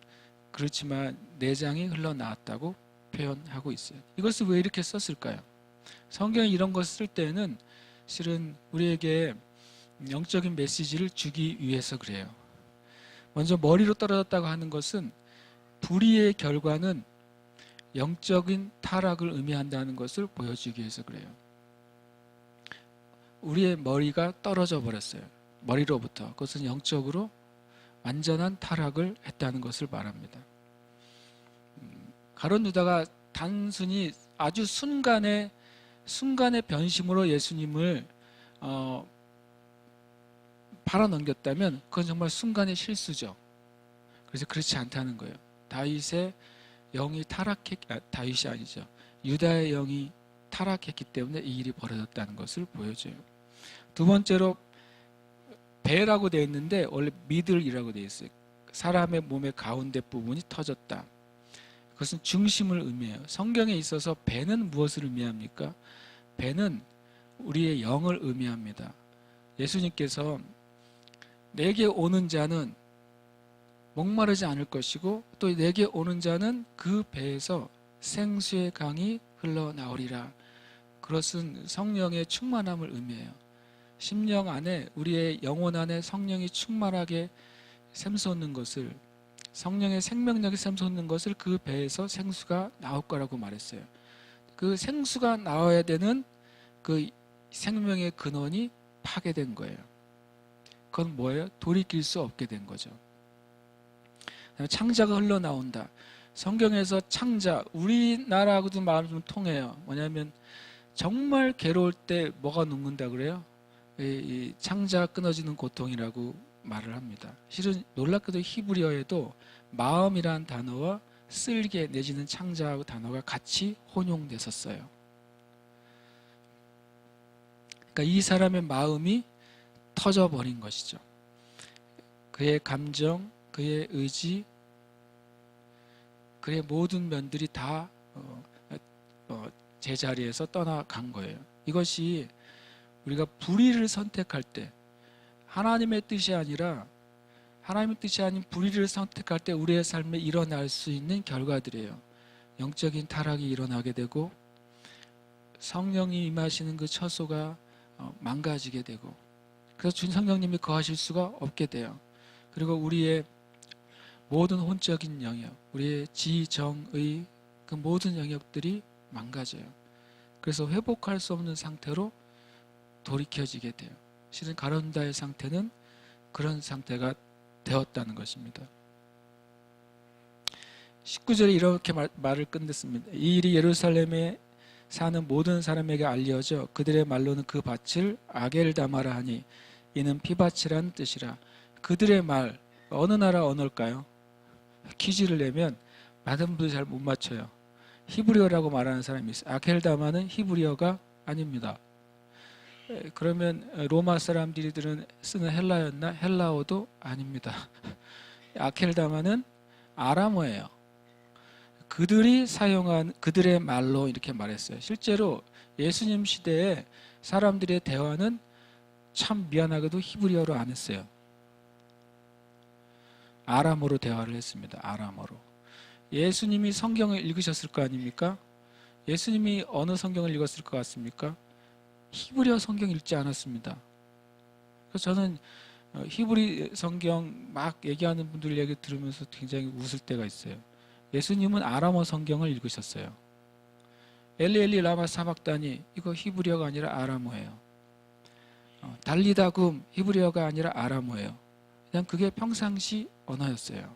그렇지만 내장이 흘러나왔다고 표현하고 있어요. 이것을 왜 이렇게 썼을까요? 성경이 이런 것을 쓸 때는 실은 우리에게 영적인 메시지를 주기 위해서 그래요. 먼저 머리로 떨어졌다고 하는 것은 불의의 결과는 영적인 타락을 의미한다는 것을 보여주기 위해서 그래요. 우리의 머리가 떨어져 버렸어요. 머리로부터, 그것은 영적으로 완전한 타락을 했다는 것을 말합니다. 가룟 유다가 단순히 아주 순간의 변심으로 예수님을 팔아넘겼다면 그건 정말 순간의 실수죠. 그래서 그렇지 않다는 거예요. 다윗의 영이 다윗이 아니죠. 유다의 영이 타락했기 때문에 이 일이 벌어졌다는 것을 보여줘요. 두 번째로 배라고 되어 있는데 원래 미들이라고 되어 있어요. 사람의 몸의 가운데 부분이 터졌다. 그것은 중심을 의미해요. 성경에 있어서 배는 무엇을 의미합니까? 배는 우리의 영을 의미합니다. 예수님께서 내게 오는 자는 목마르지 않을 것이고 또 내게 오는 자는 그 배에서 생수의 강이 흘러나오리라. 그것은 성령의 충만함을 의미해요. 심령 안에, 우리의 영혼 안에 성령이 충만하게 샘솟는 것을, 성령의 생명력이 샘솟는 것을 그 배에서 생수가 나올 거라고 말했어요. 그 생수가 나와야 되는 그 생명의 근원이 파괴된 거예요. 그건 뭐예요? 돌이킬 수 없게 된 거죠. 창자가 흘러나온다. 성경에서 창자, 우리나라하고도 마음이 좀 통해요. 뭐냐면 정말 괴로울 때 뭐가 녹는다 그래요? 이 창자가 끊어지는 고통이라고 말을 합니다. 실은 놀랍게도 히브리어에도 마음이란 단어와 쓸개 내지는 창자하고 단어가 같이 혼용됐었어요. 그러니까 이 사람의 마음이 터져버린 것이죠. 그의 감정, 그의 의지, 그의 모든 면들이 다 제자리에서 떠나간 거예요. 이것이 우리가 불의를 선택할 때, 하나님의 뜻이 아니라 하나님의 뜻이 아닌 불의를 선택할 때 우리의 삶에 일어날 수 있는 결과들이에요. 영적인 타락이 일어나게 되고 성령이 임하시는 그 처소가 망가지게 되고, 그래서 주님 성령님이 거하실 수가 없게 돼요. 그리고 우리의 모든 혼적인 영역, 우리의 지, 정, 의, 그 모든 영역들이 망가져요. 그래서 회복할 수 없는 상태로 돌이켜지게 돼요. 실은 가룟 유다의 상태는 그런 상태가 되었다는 것입니다. 19절에 이렇게 말을 끝냈습니다. 이 일이 예루살렘에 사는 모든 사람에게 알려져 그들의 말로는 그 밭을 아겔다마라 하니 이는 피밭이라는 뜻이라. 그들의 말, 어느 나라 언어일까요? 퀴즈를 내면 많은 분들이 잘 못 맞춰요. 히브리어라고 말하는 사람이 있어요. 아겔다마는 히브리어가 아닙니다. 그러면 로마 사람들이 쓰는 헬라였나? 헬라어도 아닙니다. 아켈다마는 아람어예요. 그들이 사용한 그들의 말로 이렇게 말했어요. 실제로 예수님 시대에 사람들의 대화는 참 미안하게도 히브리어로 안 했어요. 아람어로 대화를 했습니다. 아람어로. 예수님이 성경을 읽으셨을 거 아닙니까? 예수님이 어느 성경을 읽었을 것 같습니까? 히브리어 성경 읽지 않았습니다. 그래서 저는 히브리 성경 막 얘기하는 분들 얘기 들으면서 굉장히 웃을 때가 있어요. 예수님은 아람어 성경을 읽으셨어요. 엘리 엘리 라마 사박다니, 이거 히브리어가 아니라 아람어예요. 달리다굼, 히브리어가 아니라 아람어예요. 그냥 그게 평상시 언어였어요.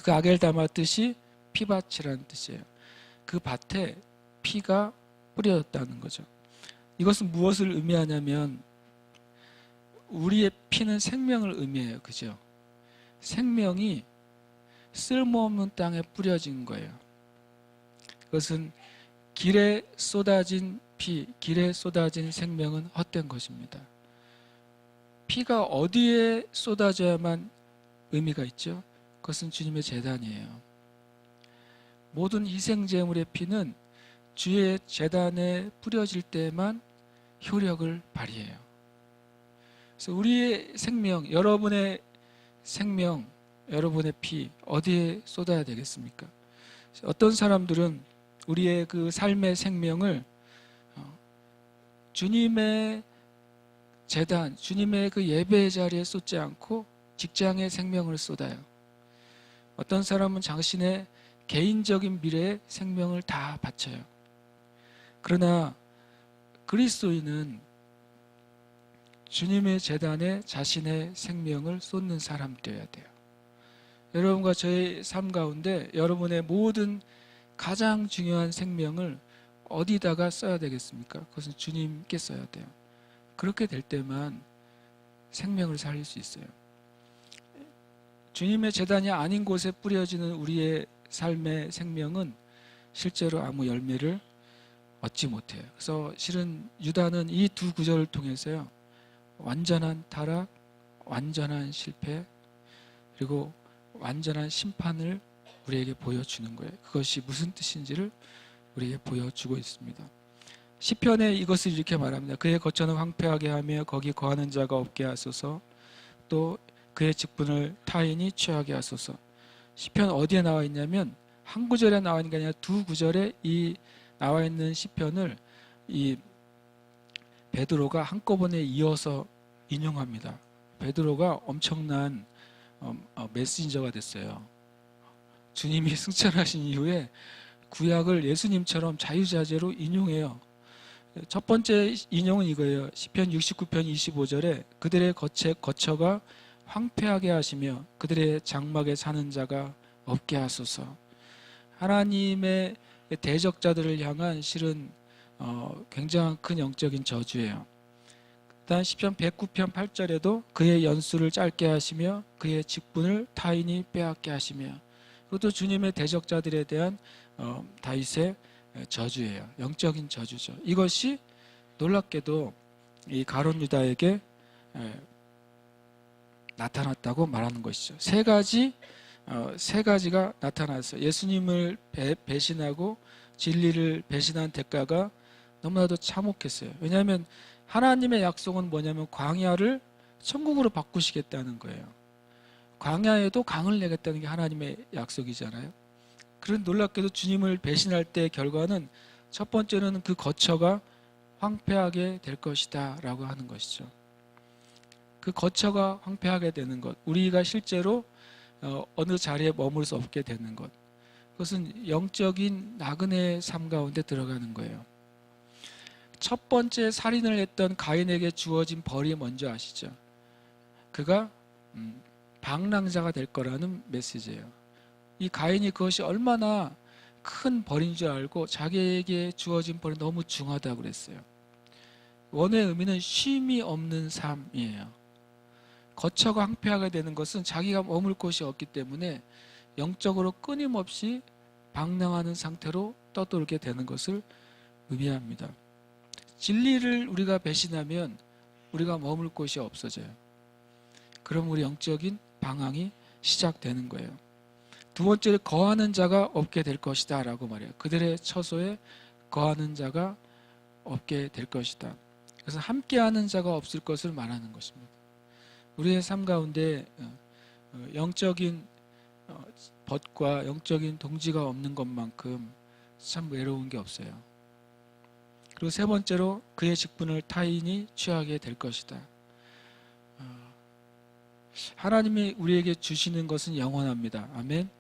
그 아겔다마 뜻이 피밭이라는 뜻이에요. 그 밭에 피가 뿌려졌다는 거죠. 이것은 무엇을 의미하냐면 우리의 피는 생명을 의미해요. 그죠? 생명이 쓸모없는 땅에 뿌려진 거예요. 그것은 길에 쏟아진 피, 길에 쏟아진 생명은 헛된 것입니다. 피가 어디에 쏟아져야만 의미가 있죠? 그것은 주님의 제단이에요. 모든 희생제물의 피는 주의 제단에 뿌려질 때만 효력을 발휘해요. 그래서 우리의 생명, 여러분의 생명, 여러분의 피 어디에 쏟아야 되겠습니까? 어떤 사람들은 우리의 그 삶의 생명을 주님의 제단, 주님의 그 예배의 자리에 쏟지 않고 직장의 생명을 쏟아요. 어떤 사람은 당신의 개인적인 미래에 생명을 다 바쳐요. 그러나 그리스도인은 주님의 제단에 자신의 생명을 쏟는 사람들이어야 돼요. 여러분과 저의 삶 가운데 여러분의 모든 가장 중요한 생명을 어디다가 써야 되겠습니까? 그것은 주님께 써야 돼요. 그렇게 될 때만 생명을 살릴 수 있어요. 주님의 제단이 아닌 곳에 뿌려지는 우리의 삶의 생명은 실제로 아무 열매를 얻지 못해요. 그래서 실은 유다는 이 두 구절을 통해서요, 완전한 타락, 완전한 실패, 그리고 완전한 심판을 우리에게 보여주는 거예요. 그것이 무슨 뜻인지를 우리에게 보여주고 있습니다. 시편에 이것을 이렇게 말합니다. 그의 거처는 황폐하게 하며 거기 거하는 자가 없게 하소서. 또 그의 직분을 타인이 취하게 하소서. 시편 어디에 나와 있냐면 한 구절에 나와 있는 게 아니라 두 구절에 이 나와 있는 시편을 이 베드로가 한꺼번에 이어서 인용합니다. 베드로가 엄청난 메신저가 됐어요. 주님이 승천하신 이후에 구약을 예수님처럼 자유자재로 인용해요. 첫 번째 인용은 이거예요. 시편 69편 25절에 그들의 거처가 황폐하게 하시며 그들의 장막에 사는 자가 없게 하소서. 하나님의 대적자들을 향한 실은 굉장한 큰 영적인 저주예요. 다음 시편 109편 8절에도 그의 연수를 짧게 하시며 그의 직분을 타인이 빼앗게 하시며, 그것도 주님의 대적자들에 대한 다윗의 저주예요. 영적인 저주죠. 이것이 놀랍게도 이 가룟 유다에게 나타났다고 말하는 것이죠. 세 가지가 나타났어요. 예수님을 배신하고 진리를 배신한 대가가 너무나도 참혹했어요. 왜냐하면 하나님의 약속은 뭐냐면 광야를 천국으로 바꾸시겠다는 거예요. 광야에도 강을 내겠다는 게 하나님의 약속이잖아요. 그런 놀랍게도 주님을 배신할 때의 결과는 첫 번째는 그 거처가 황폐하게 될 것이다 라고 하는 것이죠. 그 거처가 황폐하게 되는 것, 우리가 실제로 어느 자리에 머물 수 없게 되는 것, 그것은 영적인 나그네의 삶 가운데 들어가는 거예요. 첫 번째 살인을 했던 가인에게 주어진 벌이 뭔지 아시죠? 그가 방랑자가 될 거라는 메시지예요. 이 가인이 그것이 얼마나 큰 벌인 줄 알고 자기에게 주어진 벌이 너무 중하다고 그랬어요. 원의 의미는 쉼이 없는 삶이에요. 거처가 황폐하게 되는 것은 자기가 머물 곳이 없기 때문에 영적으로 끊임없이 방랑하는 상태로 떠돌게 되는 것을 의미합니다. 진리를 우리가 배신하면 우리가 머물 곳이 없어져요. 그럼 우리 영적인 방황이 시작되는 거예요. 두 번째로 거하는 자가 없게 될 것이다 라고 말해요. 그들의 처소에 거하는 자가 없게 될 것이다. 그래서 함께하는 자가 없을 것을 말하는 것입니다. 우리의 삶 가운데 영적인 벗과 영적인 동지가 없는 것만큼 참 외로운 게 없어요. 그리고 세 번째로 그의 직분을 타인이 취하게 될 것이다. 하나님이 우리에게 주시는 것은 영원합니다. 아멘.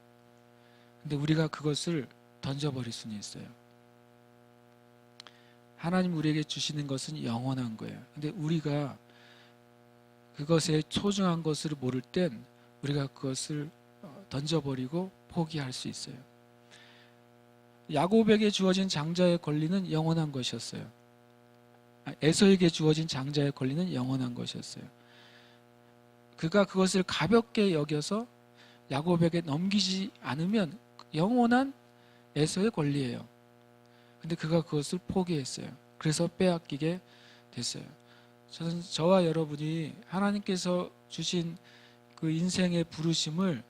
근데 우리가 그것을 던져버릴 수는 있어요. 하나님 우리에게 주시는 것은 영원한 거예요. 근데 우리가 그것의 소중한 것을 모를 땐 우리가 그것을 던져버리고 포기할 수 있어요. 야곱에게 주어진 장자의 권리는 영원한 것이었어요. 에서에게 주어진 장자의 권리는 영원한 것이었어요. 그가 그것을 가볍게 여겨서 야곱에게 넘기지 않으면 영원한 에서의 권리예요. 근데 그가 그것을 포기했어요. 그래서 빼앗기게 됐어요. 저는 저와 여러분이 하나님께서 주신 그 인생의 부르심을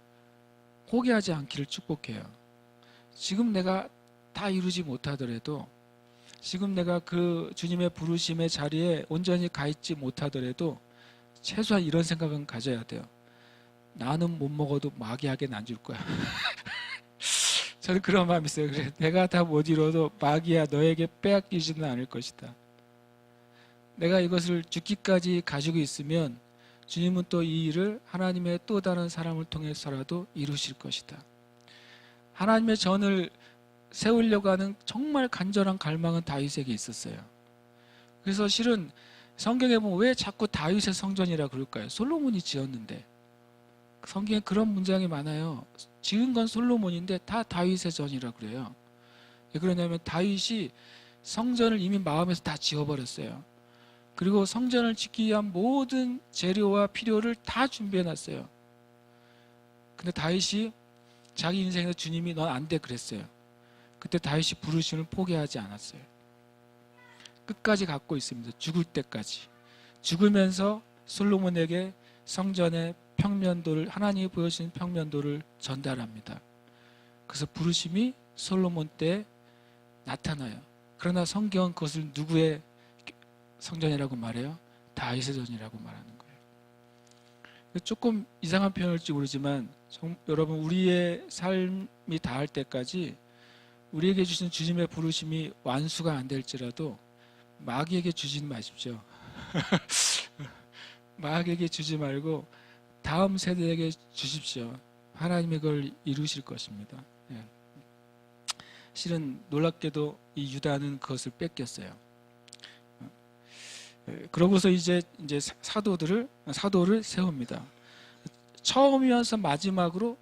포기하지 않기를 축복해요. 지금 내가 다 이루지 못하더라도, 지금 내가 그 주님의 부르심의 자리에 온전히 가 있지 못하더라도 최소한 이런 생각은 가져야 돼요. 나는 못 먹어도 마귀에게는 안 줄 거야. 저는 그런 마음이 있어요. 그래, 내가 다 못 이뤄도 마귀야 너에게 빼앗기지는 않을 것이다. 내가 이것을 죽기까지 가지고 있으면 주님은 또 이 일을 하나님의 또 다른 사람을 통해서라도 이루실 것이다. 하나님의 전을 세우려고 하는 정말 간절한 갈망은 다윗에게 있었어요. 그래서 실은 성경에 보면 왜 자꾸 다윗의 성전이라 그럴까요? 솔로몬이 지었는데. 성경에 그런 문장이 많아요. 지은 건 솔로몬인데 다 다윗의 전이라 그래요. 왜 그러냐면 다윗이 성전을 이미 마음에서 다 지어버렸어요. 그리고 성전을 짓기 위한 모든 재료와 필요를 다 준비해 놨어요. 근데 다윗이 자기 인생에서 주님이 넌 안 돼 그랬어요. 그때 다윗이 부르심을 포기하지 않았어요. 끝까지 갖고 있습니다. 죽을 때까지. 죽으면서 솔로몬에게 성전의 평면도를, 하나님이 보여주신 평면도를 전달합니다. 그래서 부르심이 솔로몬 때 나타나요. 그러나 성경은 그것을 누구의 성전이라고 말해요? 다윗의 전이라고 말하는 거예요. 조금 이상한 표현일지 모르지만 여러분, 우리의 삶이 닿을 때까지 우리에게 주신 주님의 부르심이 완수가 안 될지라도 마귀에게 주지 마십시오. 마귀에게 주지 말고 다음 세대에게 주십시오. 하나님이 그걸 이루실 것입니다. 예. 실은 놀랍게도 이 유다는 그것을 뺏겼어요. 그러고서 이제 사도를 세웁니다. 처음이어서 마지막으로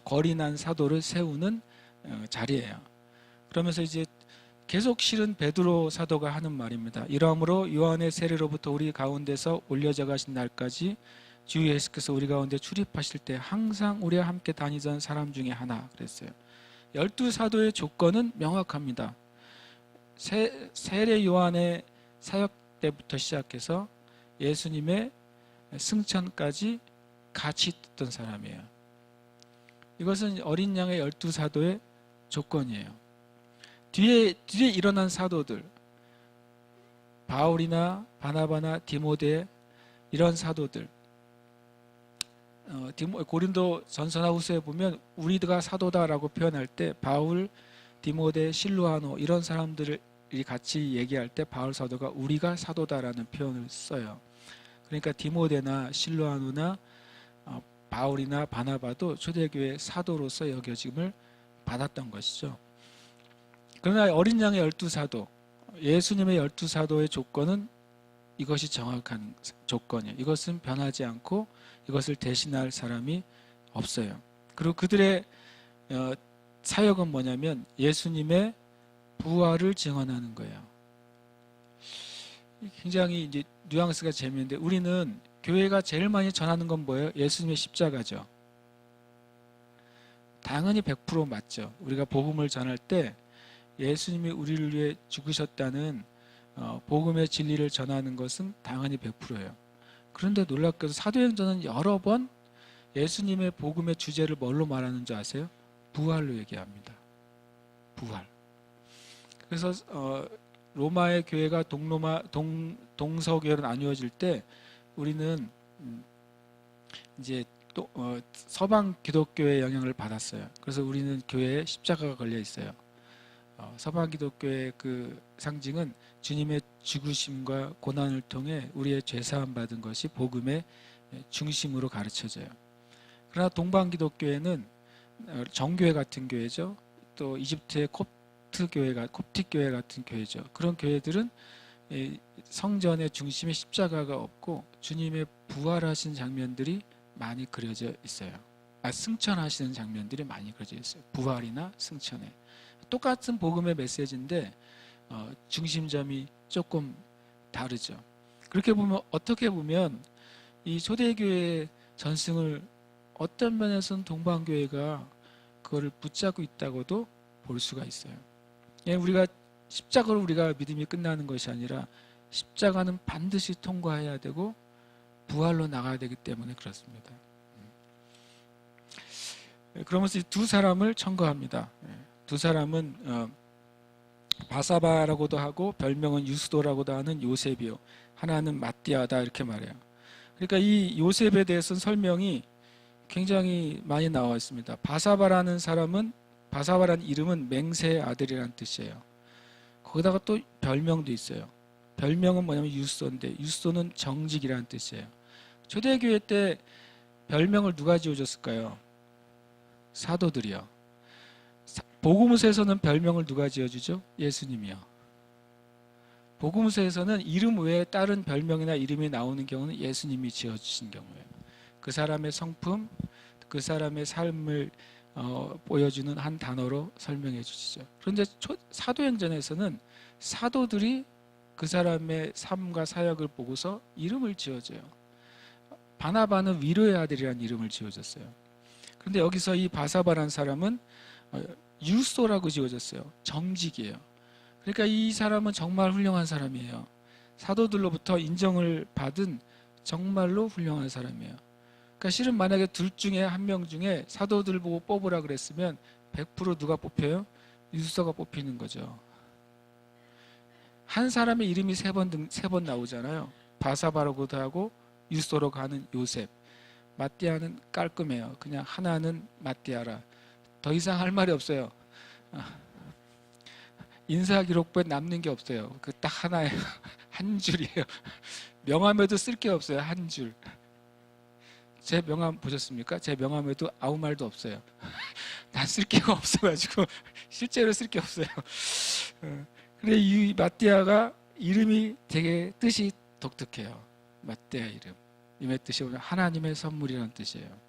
거리 난 사도를 세우는 자리예요. 그러면서 이제 계속 실은 베드로 사도가 하는 말입니다. 이러므로 요한의 세례로부터 우리 가운데서 올려져 가신 날까지 주 예수께서 우리 가운데 출입하실 때 항상 우리와 함께 다니던 사람 중에 하나 그랬어요. 12사도의 조건은 명확합니다. 세례 요한의 사역 때부터 시작해서 예수님의 승천까지 같이 있던 사람이에요. 이것은 어린 양의 12사도의 조건이에요. 뒤에 일어난 사도들, 바울이나 바나바나 디모데, 이런 사도들, 고린도 전서나 후서에 보면 우리가 사도다라고 표현할 때 바울, 디모데, 실루아노 이런 사람들이 같이 얘기할 때 바울 사도가 우리가 사도다라는 표현을 써요. 그러니까 디모데나 실루아노나 바울이나 바나바도 초대교회 사도로서 여겨짐을 받았던 것이죠. 그러나 어린 양의 12사도, 예수님의 12사도의 조건은 이것이 정확한 조건이에요. 이것은 변하지 않고 이것을 대신할 사람이 없어요. 그리고 그들의 사역은 뭐냐면 예수님의 부활을 증언하는 거예요. 굉장히 이제 뉘앙스가 재미있는데 우리는 교회가 제일 많이 전하는 건 뭐예요? 예수님의 십자가죠. 당연히 100% 맞죠. 우리가 복음을 전할 때 예수님이 우리를 위해 죽으셨다는 복음의 진리를 전하는 것은 당연히 100%예요. 그런데 놀랍게도 사도행전은 여러 번 예수님의 복음의 주제를 뭘로 말하는 줄 아세요? 부활로 얘기합니다. 부활. 그래서 로마의 교회가 동서교회로 나뉘어질 때 우리는 이제 또 서방 기독교의 영향을 받았어요. 그래서 우리는 교회에 십자가가 걸려 있어요. 서방 기독교의 그 상징은 주님의 죽으심과 고난을 통해 우리의 죄 사함 받은 것이 복음의 중심으로 가르쳐져요. 그러나 동방 기독교회는 정교회 같은 교회죠. 또 이집트의 콥틱 교회 같은 교회죠. 그런 교회들은 성전의 중심에 십자가가 없고 주님의 부활하신 장면들이 많이 그려져 있어요. 승천하시는 장면들이 많이 그려져 있어요. 부활이나 승천에. 똑같은 복음의 메시지인데 중심점이 조금 다르죠. 그렇게 보면 어떻게 보면 이 초대교회의 전승을 어떤 면에서는 동방교회가 그거를 붙잡고 있다고도 볼 수가 있어요. 우리가 십자가로 우리가 믿음이 끝나는 것이 아니라 십자가는 반드시 통과해야 되고 부활로 나가야 되기 때문에 그렇습니다. 그러면서 두 사람을 청거합니다. 두 사람은 바사바라고도 하고 별명은 유스도라고도 하는 요셉이요. 하나는 마띠아다 이렇게 말해요. 그러니까 이 요셉에 대해서는 설명이 굉장히 많이 나와 있습니다. 바사바라는 이름은 맹세의 아들이라는 뜻이에요. 거기다가 또 별명도 있어요. 별명은 뭐냐면 유스도인데 유스도는 정직이라는 뜻이에요. 초대교회 때 별명을 누가 지어줬을까요? 사도들이요. 복음서에서는 별명을 누가 지어주죠? 예수님이요. 복음서에서는 이름 외에 다른 별명이나 이름이 나오는 경우는 예수님이 지어주신 경우예요. 그 사람의 성품, 그 사람의 삶을 보여주는 한 단어로 설명해 주시죠. 그런데 사도행전에서는 사도들이 그 사람의 삶과 사역을 보고서 이름을 지어줘요. 바나바는 위로의 아들이라는 이름을 지어줬어요. 그런데 여기서 이 바사바라는 사람은 유소라고 지어졌어요. 정직이에요. 그러니까 이 사람은 정말 훌륭한 사람이에요. 사도들로부터 인정을 받은 정말로 훌륭한 사람이에요. 그러니까 실은 만약에 둘 중에 한 명 중에 사도들 보고 뽑으라 그랬으면 100% 누가 뽑혀요? 유소가 뽑히는 거죠. 한 사람의 이름이 세 번 나오잖아요. 바사바라고도 하고 유소로 가는 요셉. 마띠아는 깔끔해요. 그냥 하나는 마띠아라. 더 이상 할 말이 없어요. 인사기록부에 남는 게 없어요. 그 딱 하나예요. 한 줄이에요. 명함에도 쓸 게 없어요. 한 줄. 제 명함 보셨습니까? 제 명함에도 아무 말도 없어요. 난 쓸 게가 없어가지고 실제로 쓸 게 없어요. 근데 이 마띠아가 이름이 되게 뜻이 독특해요. 마띠아 이름. 이름의 뜻이 하나님의 선물이라는 뜻이에요.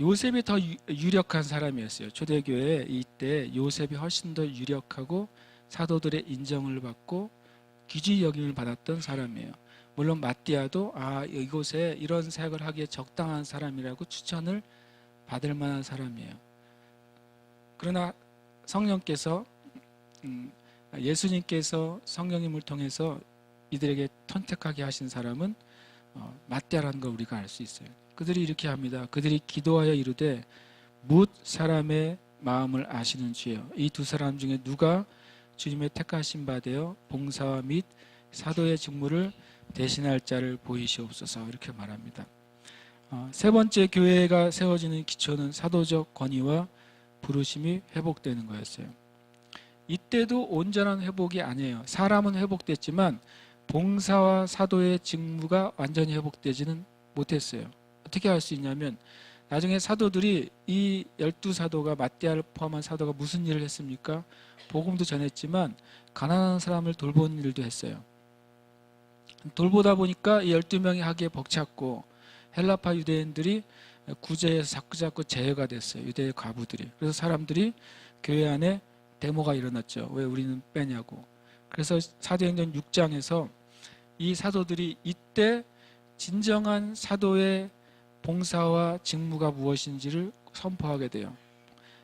요셉이 더 유력한 사람이었어요. 초대교회 이때 요셉이 훨씬 더 유력하고 사도들의 인정을 받고 귀중히 여김을 받았던 사람이에요. 물론 마띠아도 이곳에 이런 사역을 하기에 적당한 사람이라고 추천을 받을 만한 사람이에요. 그러나 성령께서 예수님께서 성령님을 통해서 이들에게 선택하게 하신 사람은 마띠아라는 걸 우리가 알 수 있어요. 그들이 이렇게 합니다. 그들이 기도하여 이르되 뭇 사람의 마음을 아시는 주여, 이 두 사람 중에 누가 주님의 택하신 바 되어 봉사와 및 사도의 직무를 대신할 자를 보이시옵소서, 이렇게 말합니다. 세 번째 교회가 세워지는 기초는 사도적 권위와 부르심이 회복되는 거였어요. 이때도 온전한 회복이 아니에요. 사람은 회복됐지만 봉사와 사도의 직무가 완전히 회복되지는 못했어요. 어떻게 할 수 있냐면 나중에 사도들이 이 12사도가 마띠아를 포함한 사도가 무슨 일을 했습니까? 복음도 전했지만 가난한 사람을 돌보는 일도 했어요. 돌보다 보니까 이 12명이 하기에 벅찼고 헬라파 유대인들이 구제해서 자꾸 제어가 됐어요. 유대의 과부들이. 그래서 사람들이 교회 안에 데모가 일어났죠. 왜 우리는 빼냐고. 그래서 사도행전 6장에서 이 사도들이 이때 진정한 사도의 봉사와 직무가 무엇인지를 선포하게 돼요.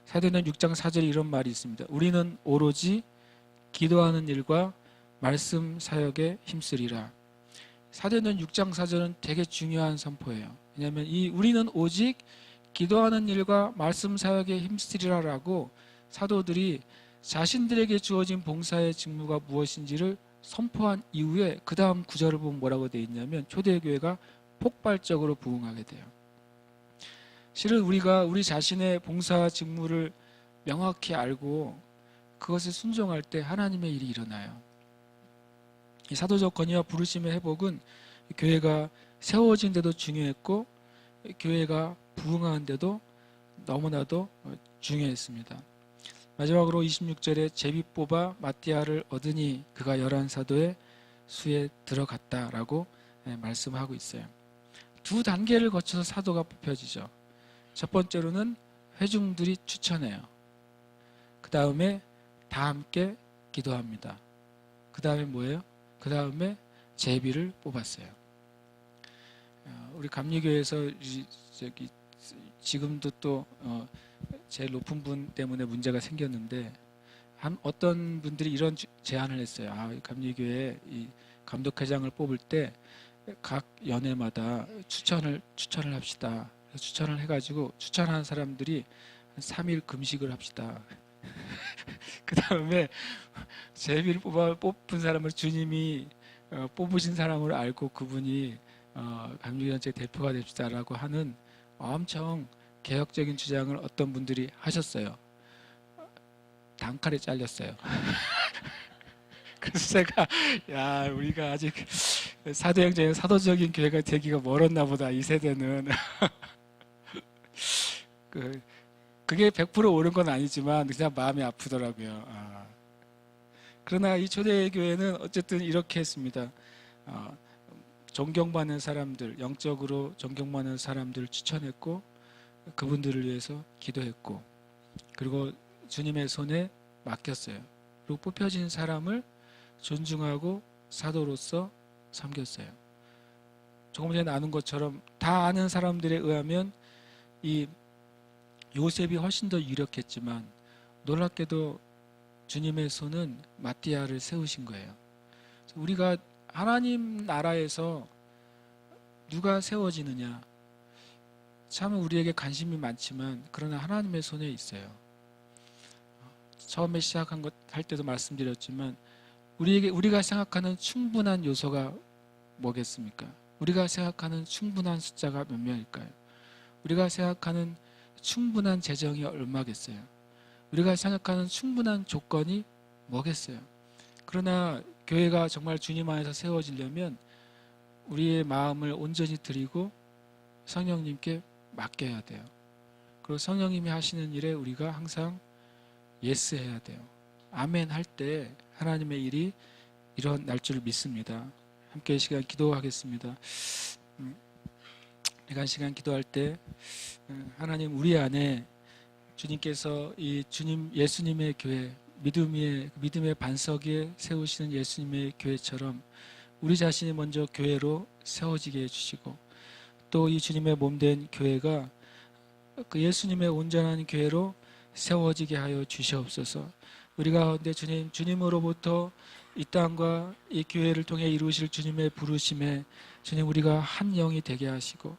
사도행전 6장 4절에 이런 말이 있습니다. 우리는 오로지 기도하는 일과 말씀 사역에 힘쓰리라. 사도행전 6장 4절은 되게 중요한 선포예요. 왜냐하면 우리는 오직 기도하는 일과 말씀 사역에 힘쓰리라라고 사도들이 자신들에게 주어진 봉사의 직무가 무엇인지를 선포한 이후에 그 다음 구절을 보면 뭐라고 되어 있냐면 초대교회가 폭발적으로 부흥하게 돼요. 실은 우리가 우리 자신의 봉사 직무를 명확히 알고 그것에 순종할 때 하나님의 일이 일어나요. 이 사도적 권위와 부르심의 회복은 교회가 세워진 데도 중요했고 교회가 부흥하는 데도 너무나도 중요했습니다. 마지막으로 26절에 제비 뽑아 마띠아를 얻으니 그가 11사도의 수에 들어갔다라고 말씀하고 있어요. 두 단계를 거쳐서 사도가 뽑혀지죠. 첫 번째로는 회중들이 추천해요. 그 다음에 다 함께 기도합니다. 그 다음에 뭐예요? 그 다음에 제비를 뽑았어요. 우리 감리교회에서 지금도 또 제일 높은 분 때문에 문제가 생겼는데 어떤 분들이 이런 제안을 했어요. 감리교회 이 감독회장을 뽑을 때 각 연회마다 추천을 합시다. 추천을 해가지고 추천한 사람들이 한 3일 금식을 합시다. 그 다음에 제비를 뽑은 사람을 주님이 뽑으신 사람으로 알고 그분이 감리교회 대표가 됩시다라고 하는 엄청 개혁적인 주장을 어떤 분들이 하셨어요. 단칼에 잘렸어요. 그래서 제가 우리가 아직 사도행전에 사도적인 교회가 되기가 멀었나 보다, 이 세대는. 그게 100% 옳은 건 아니지만 그냥 마음이 아프더라고요. 그러나 이 초대교회는 어쨌든 이렇게 했습니다. 어, 존경받는 사람들, 영적으로 존경받는 사람들을 추천했고 그분들을 위해서 기도했고 그리고 주님의 손에 맡겼어요. 그리고 뽑혀진 사람을 존중하고 사도로서 섬겼어요. 조금 전에 나눈 것처럼 다 아는 사람들에 의하면 이 요셉이 훨씬 더 유력했지만 놀랍게도 주님의 손은 마띠아를 세우신 거예요. 우리가 하나님 나라에서 누가 세워지느냐 참 우리에게 관심이 많지만 그러나 하나님의 손에 있어요. 처음에 시작한 것 할 때도 말씀드렸지만 우리가 생각하는 충분한 요소가 뭐겠습니까? 우리가 생각하는 충분한 숫자가 몇 명일까요? 우리가 생각하는 충분한 재정이 얼마겠어요? 우리가 생각하는 충분한 조건이 뭐겠어요? 그러나 교회가 정말 주님 안에서 세워지려면 우리의 마음을 온전히 드리고 성령님께 맡겨야 돼요. 그리고 성령님이 하시는 일에 우리가 항상 예스 해야 돼요. 아멘 할 때 하나님의 일이 일어날 줄 믿습니다. 함께 이 시간 기도하겠습니다. 내가 시간 기도할 때 하나님 우리 안에 주님께서 이 주님 예수님의 교회 믿음의 반석 위에 세우시는 예수님의 교회처럼 우리 자신이 먼저 교회로 세워지게 해주시고 또 이 주님의 몸된 교회가 그 예수님의 온전한 교회로 세워지게 하여 주시옵소서. 우리 가운데 주님으로부터 이 땅과 이 교회를 통해 이루실 주님의 부르심에 주님 우리가 한 영이 되게 하시고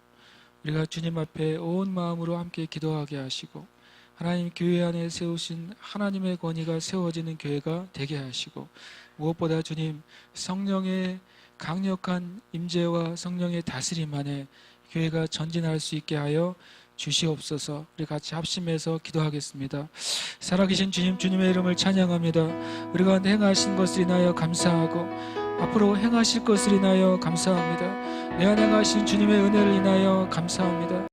우리가 주님 앞에 온 마음으로 함께 기도하게 하시고 하나님 교회 안에 세우신 하나님의 권위가 세워지는 교회가 되게 하시고 무엇보다 주님 성령의 강력한 임재와 성령의 다스림 안에 교회가 전진할 수 있게 하여 주시옵소서. 우리 같이 합심해서 기도하겠습니다. 살아계신 주님, 주님의 이름을 찬양합니다. 우리 가운데 행하신 것을 인하여 감사하고 앞으로 행하실 것을 인하여 감사합니다. 내 안에 행하신 주님의 은혜를 인하여 감사합니다.